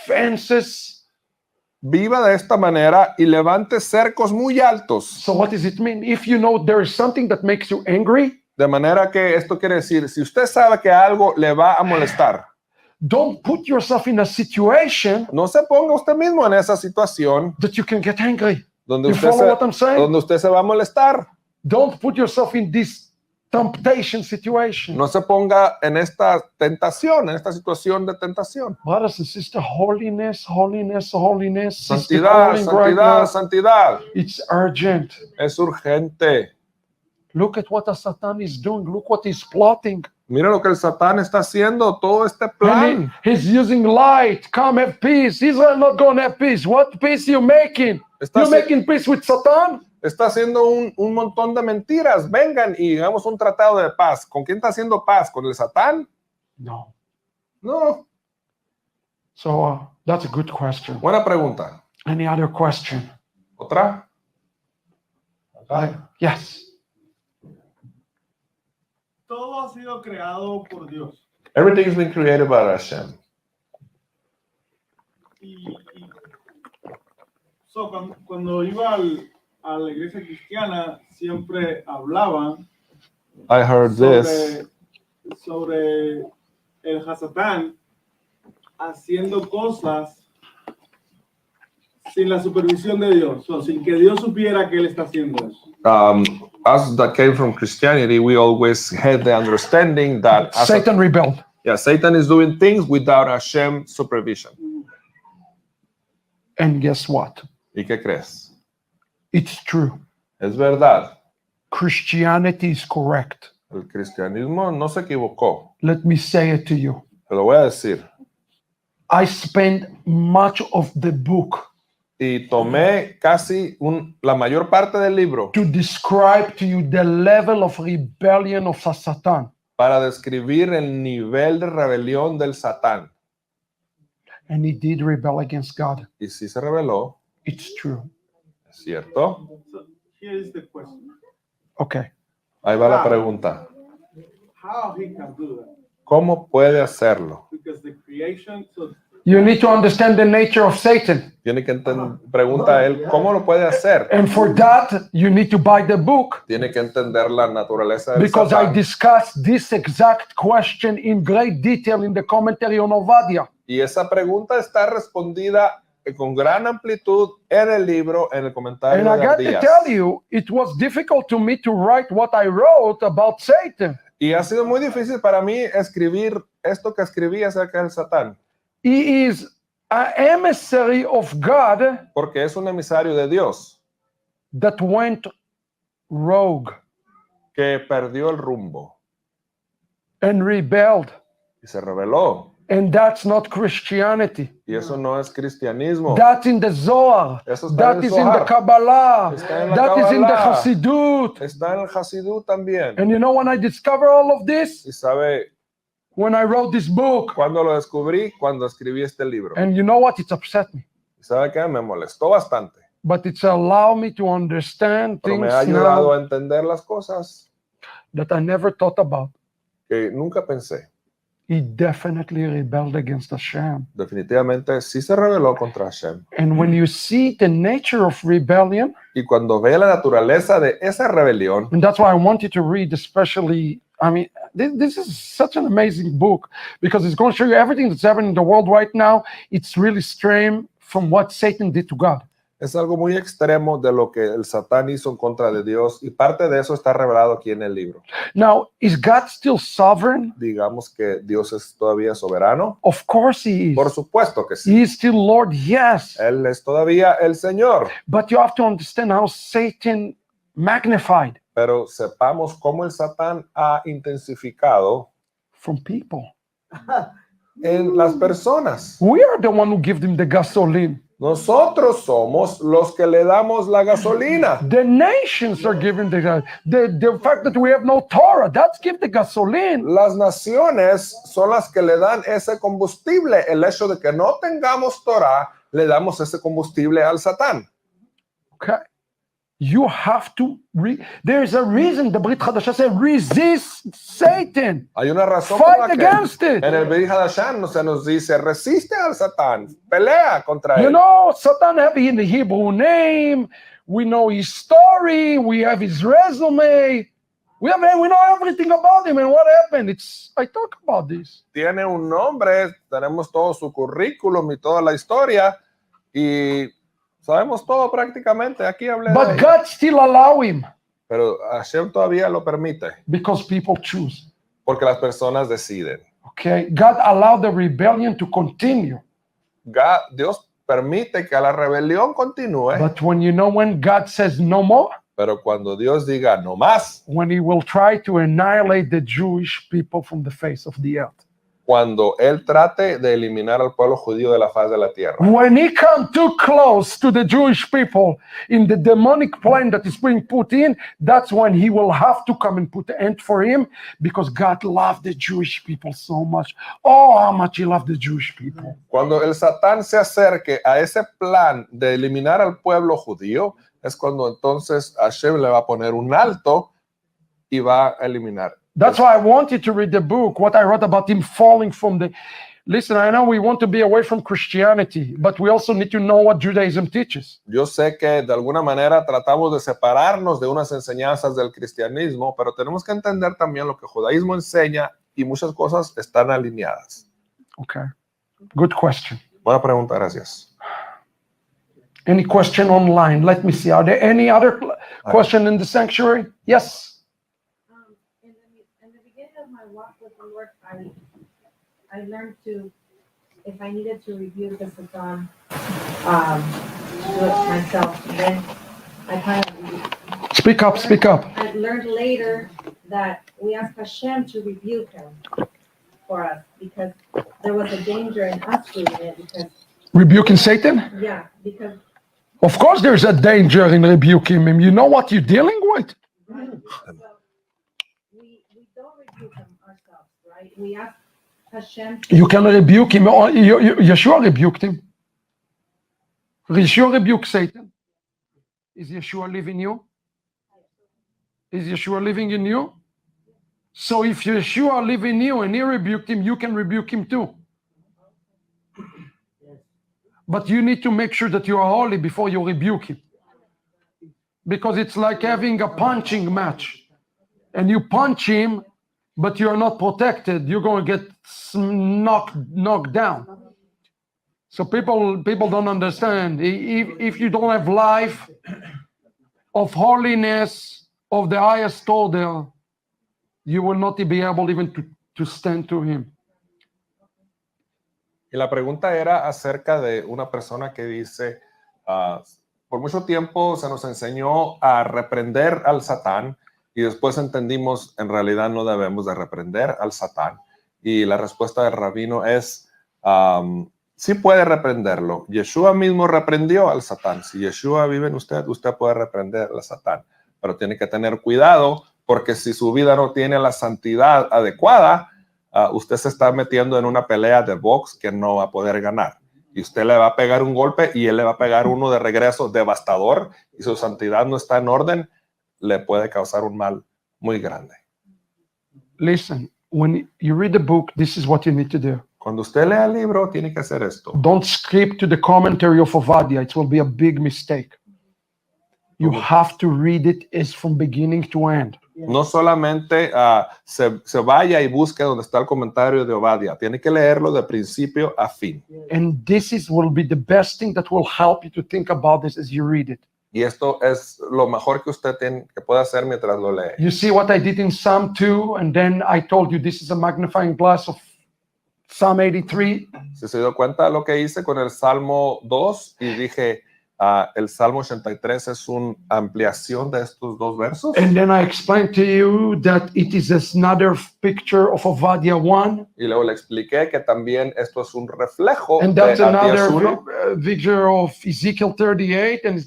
fences. Viva de esta manera y levante cercos muy altos. So what does it mean? If you know there is something that makes you angry, De manera que esto quiere decir, si usted sabe que algo le va a molestar, don't put yourself in a situation no se ponga usted mismo en esa situación that you can get angry. donde You usted follow what I'm saying? donde usted se va a molestar. Don't put yourself in this temptation situation. No se ponga en esta tentación, en esta situación de tentación. Brothers and sisters, holiness, holiness, holiness. Sister Santidad, calling right santidad, now. santidad. It's urgent. Es urgente. Look at what the Satan is doing. Look what he's plotting. Mira lo que el Satán está haciendo, todo este And plan. he's using light. Come have peace. Israel not going to have peace. What peace you making? Está You making peace with Satan? Está haciendo un montón de mentiras. Vengan y hagamos un tratado de paz. ¿Con quién está haciendo paz? ¿Con el Satán? No. No. So that's a good question. Buena pregunta. Any other question? ¿Otra? Yes. Todo ha sido creado por Dios. Everything has been created by Hashem. Cuando iba a la iglesia cristiana, siempre hablaban I heard this. sobre el Hasatán haciendo cosas sin la supervisión de Dios, o sin que Dios supiera que él está haciendo eso. Us that came from Christianity, we always had the understanding that Satan rebelled. Satan is doing things without Hashem supervision. And guess what? ¿Y qué crees? It's true. Es verdad. Christianity is correct. El cristianismo no se equivocó. Let me say it to you. Te lo voy a decir. I spent much of the book Y tomé casi la mayor parte del libro to describe to you the level of rebellion of Satan. para describir el nivel de rebelión del Satán. And he did rebel against God. Y sí se rebeló, It's true. ¿es cierto? So here is the question: Okay. Ahí va la pregunta. how he can do that? ¿Cómo puede hacerlo? Because the creation, so You need to understand the nature of Satan. Tiene que pregunta a él, ¿cómo lo puede hacer? And for that, you need to buy the book. Tiene que entender la naturaleza del Because I Satán. discussed this exact question in great detail in the commentary on Ovadia. Y esa pregunta está respondida con gran amplitud en el libro, en el comentario And I de got to Abdías. tell you, it was difficult to me to write what I wrote about Satan. Y ha sido muy difícil para mí escribir esto que escribí acerca del Satán, He is an emissary of God porque es un emisario de Dios that went rogue que perdió el rumbo and rebelled. y se rebeló. And that's not Christianity. Y eso no es cristianismo. That's in the Zohar. Eso está en That el is in the Zohar. Kabbalah. Está en la That is in the Kabbalah. Hasidut. Está en el Hasidut también. And you know when I discovered all of this? Y sabe, When I wrote this book. cuando lo descubrí, cuando escribí este libro. And you know what? It's upset me. Y sabe que me molestó bastante. But it's allowed me to understand Pero me things ha ayudado now a entender las cosas that I never thought about. que nunca pensé. He definitely rebelled against Hashem. Definitivamente sí se rebeló contra Hashem. And when you see the nature of rebellion, Y cuando ve la naturaleza de esa rebelión, and that's why I want you to read, especially, I mean, this is such an amazing book because it's going to show you everything that's happening in the world right now. It's really straying from what Satan did to God. es algo muy extremo de lo que el Satán hizo en contra de Dios, y parte de eso está revelado aquí en el libro. Now, is God still sovereign? Digamos que Dios es todavía soberano. Of course he is. Por supuesto que sí. He is still Lord, yes. Él es todavía el Señor. But you have to understand how Satan magnified Pero sepamos cómo el Satán ha intensificado from people. en las personas. We are the one who give them the gasoline. Nosotros somos los que le damos la gasolina. The nations are giving the fact that we have no Torah, that's give the gasoline. Las naciones son las que le dan ese combustible. El hecho de que no tengamos Torah, le damos ese combustible al Satán. Okay. You have to, there's a reason the Brit Hadashah said, resist Satan. Hay una razón por la Fight que against it. en el Brit Hadashah se nos dice, resiste al Satán, pelea contra You él. know, Satan have in the Hebrew name. We know his story. We have his resume. We know everything about him and what happened. I talk about this. Tiene un nombre, tenemos todo su currículum y toda la historia, y sabemos todo prácticamente. Aquí hablé de But él. God still allow him Pero Hashem todavía lo permite, because people choose. porque las personas deciden. Okay, God allowed the rebellion to continue. Dios permite que la rebelión continúe, But when God says no more, pero cuando Dios diga no más, when he will try to annihilate the Jewish people from the face of the earth. cuando Él trate de eliminar al pueblo judío de la faz de la tierra, When he come too close to the Jewish people in the demonic plan that is being put in, that's when he will have to come and put the end for him, because God loved the Jewish people so much. Oh, how much he loved the Jewish people. cuando el Satán se acerque a ese plan de eliminar al pueblo judío, es cuando entonces Hashem le va a poner un alto y va a eliminar. That's why I wanted to read the book, what I wrote about him falling from the... Listen, I know we want to be away from Christianity, but we also need to know what Judaism teaches. Yo sé que de alguna manera tratamos de separarnos de unas enseñanzas del cristianismo, pero tenemos que entender también lo que el judaísmo enseña, y muchas cosas están alineadas. Okay, good question. Buena pregunta, gracias. Any question online? Let me see. Are there any other question in the sanctuary? Yes. In the beginning of my walk with the Lord, I learned to, if I needed to review the Satan, do it myself. Then I kind of Speak up, speak up. I learned later that we ask Hashem to rebuke him for us, because there was a danger in us doing it. Because Rebuking Satan? because Of course there's a danger in rebuking him. You know what you're dealing with? we don't rebuke him ourselves, right? We ask Hashem. You can rebuke him. Yeshua rebuked him. Yeshua rebuked Satan. Is Yeshua living in you? Is Yeshua living in you? So if Yeshua lives in you and he rebuked him, you can rebuke him too. But you need to make sure that you are holy before you rebuke him. Because it's like having a punching match. And you punch him, but you're not protected. You're going to get knocked down. So people don't understand. If you don't have life of holiness of the highest order, you will not be able even to stand to him. Y la pregunta era acerca de una persona que dice, por mucho tiempo se nos enseñó a reprender al Satán y después entendimos en realidad no debemos de reprender al Satán. Y la respuesta del rabino es, sí puede reprenderlo. Yeshua mismo reprendió al Satán. Si Yeshua vive en usted, usted puede reprender al Satán. Pero tiene que tener cuidado porque si su vida no tiene la santidad adecuada, usted se está metiendo en una pelea de box que no va a poder ganar. Y usted le va a pegar un golpe y él le va a pegar uno de regreso devastador y su santidad no está en orden, le puede causar un mal muy grande. Listen, when you read the book, this is what you need to do. Cuando usted lea el libro, tiene que hacer esto. Don't skip to the commentary of Ovadia. It will be a big mistake. You have to read it as from beginning to end. No solamente se vaya y busque donde está el comentario de Ovadia. Tiene que leerlo de principio a fin. And will be the best thing that will help you to think about this as you read it. Y esto es lo mejor que usted que puede hacer mientras lo lee. You see what I did in Psalm 2, and then I told you this is a magnifying glass of Psalm 83. ¿Se dio cuenta de lo que hice con el Salmo 2? Y dije, el Salmo 83 es una ampliación de estos dos versos. And then I explained to you that it is another picture of Ovadia 1. Y luego le expliqué que también esto es un reflejo And de that's Abdías another 1. picture of Ezekiel 38. And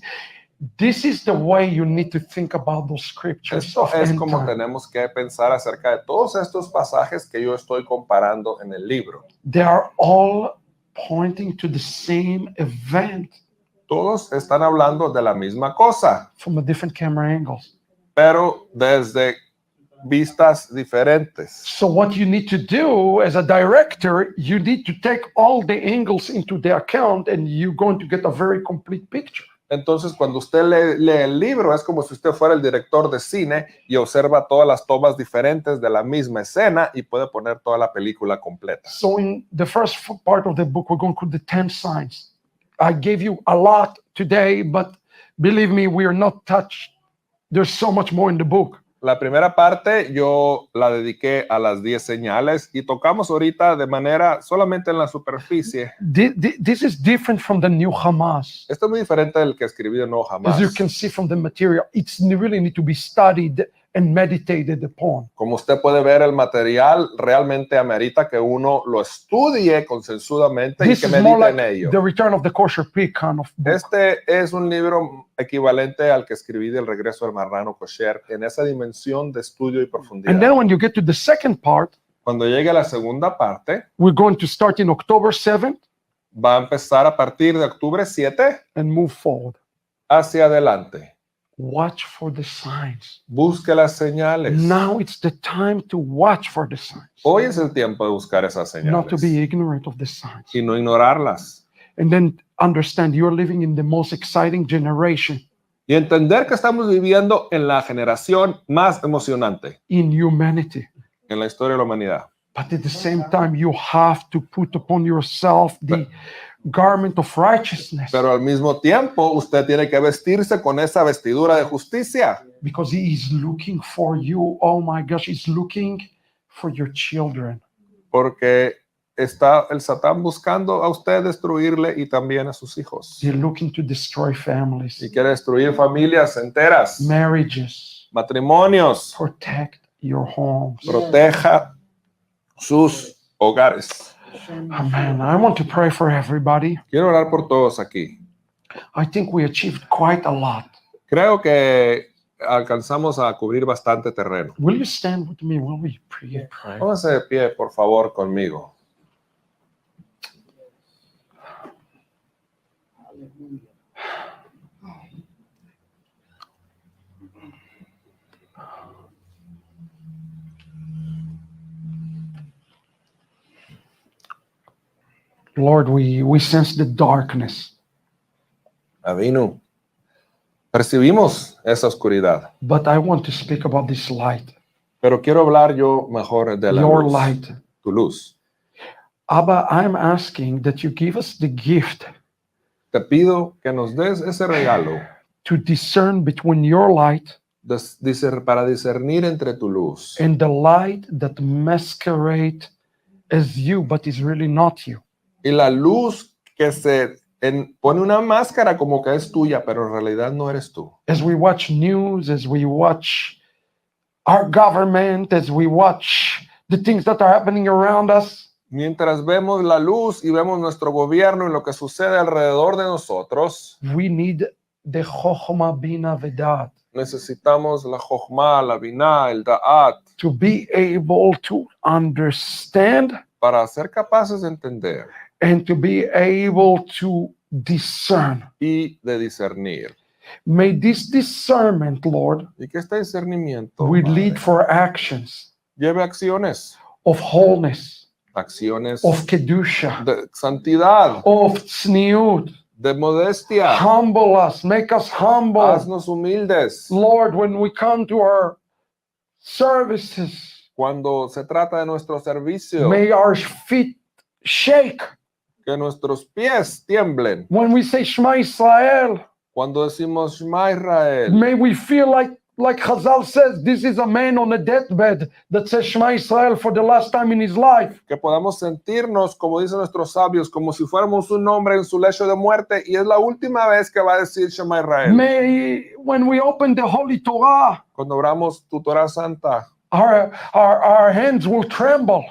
this is the way you need to think about those scriptures. Esto of es end como time. tenemos que pensar acerca de todos estos pasajes que yo estoy comparando en el libro. They are all pointing to the same event Todos están hablando de la misma cosa, from a different camera angles. pero desde vistas diferentes. So what you need to do as a director, you need to take all the angles into the account and you're going to get a very complete picture. Entonces, cuando usted lee el libro, es como si usted fuera el director de cine y observa todas las tomas diferentes de la misma escena y puede poner toda la película completa. So in the first part of the book, we're going through the 10 signs. I gave you a lot today, but believe me, we are not touched. There's so much more in the book. La primera parte yo la dediqué a las 10 señales y tocamos ahorita de manera solamente en la superficie. This is different from the new Hamas. Esto es muy diferente del que escribí en No Jamás. As you can see from the material, it's really need to be studied and meditated upon. Como usted puede ver, el material realmente amerita que uno lo estudie concienzudamente y This que is more medite en like ello. the Return of the Kosher Pig kind of book. Este es un libro equivalente al que escribí del Regreso del Marrano Kosher en esa dimensión de estudio y And profundidad. then when you get to the second part, Cuando llegue a la segunda parte, we're going to start in October 7th va a empezar a partir de octubre 7 and move forward. hacia adelante. Watch for the signs. Busque las señales. Now it's the time to watch for the signs, Hoy es el tiempo de buscar esas not to be señales ignorant of the signs. y no ignorarlas. And then understand you're living in the most exciting generation Y entender que estamos viviendo en la generación más emocionante in humanity. en la historia de la humanidad. But at the same time, you have to put upon yourself the garment of righteousness, Pero al mismo tiempo, usted tiene que vestirse con esa vestidura de justicia. because he is looking for you. Oh my gosh, he's looking for your children. Porque está el Satán buscando a usted destruirle y también a sus hijos. They're looking to destroy families, Y quiere destruir familias enteras, marriages. matrimonios. Protect your homes. Proteja sus hogares. Amen. I want to pray for everybody. Quiero orar por todos aquí. I think we achieved quite a lot. Creo que alcanzamos a cubrir bastante terreno. Will you stand with me while we pray? Póngase de pie, por favor, conmigo. Lord, we sense the darkness, Avinu, percibimos esa oscuridad, but I want to speak about this light, pero quiero hablar yo mejor de la your luz, light. tu luz. Abba, I'm asking that you give us the gift Te pido que nos des ese regalo to discern between your light para discernir entre tu luz and the light that masquerade as you, but is really not you. y la luz que pone una máscara como que es tuya, pero en realidad no eres tú. As we watch news, as we watch our government, as we watch the things that are happening around us, Mientras vemos la luz y vemos nuestro gobierno y lo que sucede alrededor de nosotros, we need the Chochmah Bina Vedat necesitamos la Jochma, la Binah, el Da'at, to be able to understand para ser capaces de entender and to be able to discern. y de discernir. May this discernment, Lord, Y que este discernimiento will Padre, lead for actions lleve acciones, of wholeness, acciones of kedusha, de santidad, of tzniut. de modestia. Humble us, make us humble. Haznos humildes. Lord, when we come to our services, Cuando se trata de nuestro servicio, may our feet shake. que nuestros pies tiemblen. When we say Shema Israel, Cuando decimos Shema Israel, may we feel like Chazal says, this is a man on a deathbed that says Shema Israel for the last time in his life. que podamos sentirnos, como dicen nuestros sabios, como si fuéramos un hombre en su lecho de muerte y es la última vez que va a decir Shema Israel. May, when we open the Holy Torah, Cuando abramos tu Torah Santa, our hands will tremble.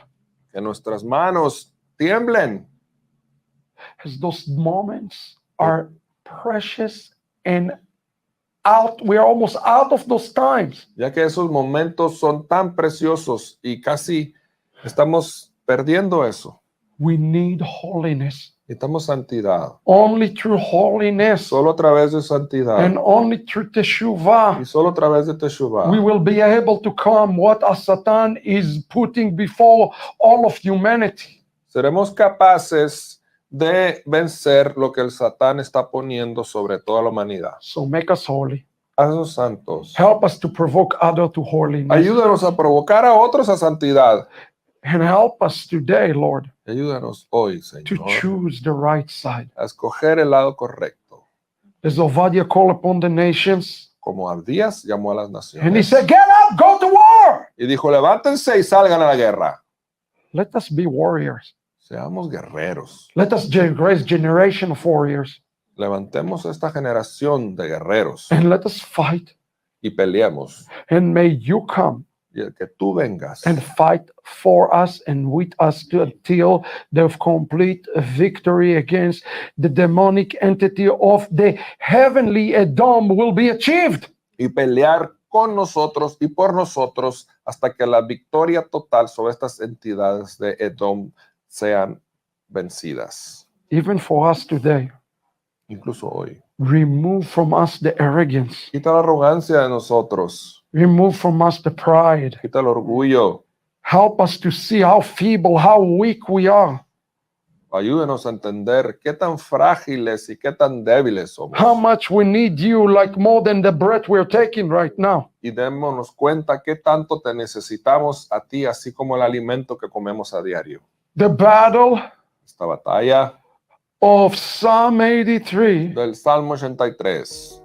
que nuestras manos tiemblen. As those moments are precious and we are almost out of those times. Ya que esos momentos son tan preciosos y casi estamos perdiendo eso. We need holiness. Necesitamos santidad. Only through holiness Solo a través de santidad and only through teshuvah y solo a través de Teshuvah we will be able to come what Satan is putting before all of humanity. seremos capaces de vencer lo que el Satán está poniendo sobre toda la humanidad. So make us holy. Haznos santos. Help us to provoke others to holiness. Ayúdanos a provocar a otros a santidad. And help us today, Lord, Ayúdanos hoy, to Señor, choose the right side. a escoger el lado correcto. As Ovadia called upon the nations, Como Abdías llamó a las and he naciones said, get up, go to war. y dijo, levántense y salgan a la guerra. Let us be warriors. Seamos guerreros. Let us raise generation of warriors. Levantemos esta generación de guerreros And let us fight. y peleemos. And may you come Y el que tú vengas and fight for us and with us until the complete victory against the demonic entity of the heavenly Edom will be achieved. y pelear con nosotros y por nosotros hasta que la victoria total sobre estas entidades de Edom sean vencidas. Even for us today, Incluso hoy. remove from us the arrogance. Quita la arrogancia de nosotros. Remove from us the pride. Quita el orgullo. Help us to see how feeble, how weak we are. Ayúdenos a entender qué tan frágiles y qué tan débiles somos. How much we need you like more than the breath we're taking right now. Y démonos cuenta qué tanto te necesitamos a ti, así como el alimento que comemos a diario. The battle Esta batalla of Psalm 83 del Salmo 83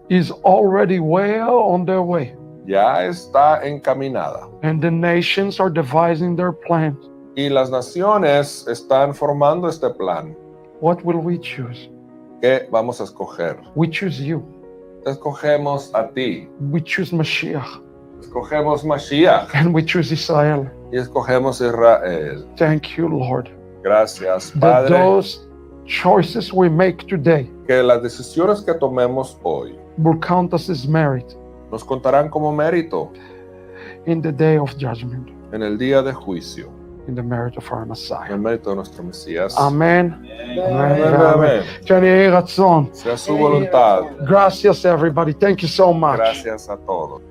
is already well on their way. ya está encaminada. And the nations are devising their plans. Y las naciones están formando este plan. What will we choose? ¿Qué vamos a escoger? We choose you. Te escogemos a ti. We choose Mashiach. Escogemos Mashiach. And we choose Israel. Y escogemos Israel. Thank you, Lord. Gracias, That Padre. those choices we make today Que las decisiones que tomemos hoy will count us as merit nos contarán como mérito in the day of judgment, en el día de juicio. in the merit of our En Messiah. el mérito de nuestro Mesías. Amen. Amén, amén. Can you hear that song? Sea su voluntad. Gracias, everybody. Thank you so much. Gracias a todos.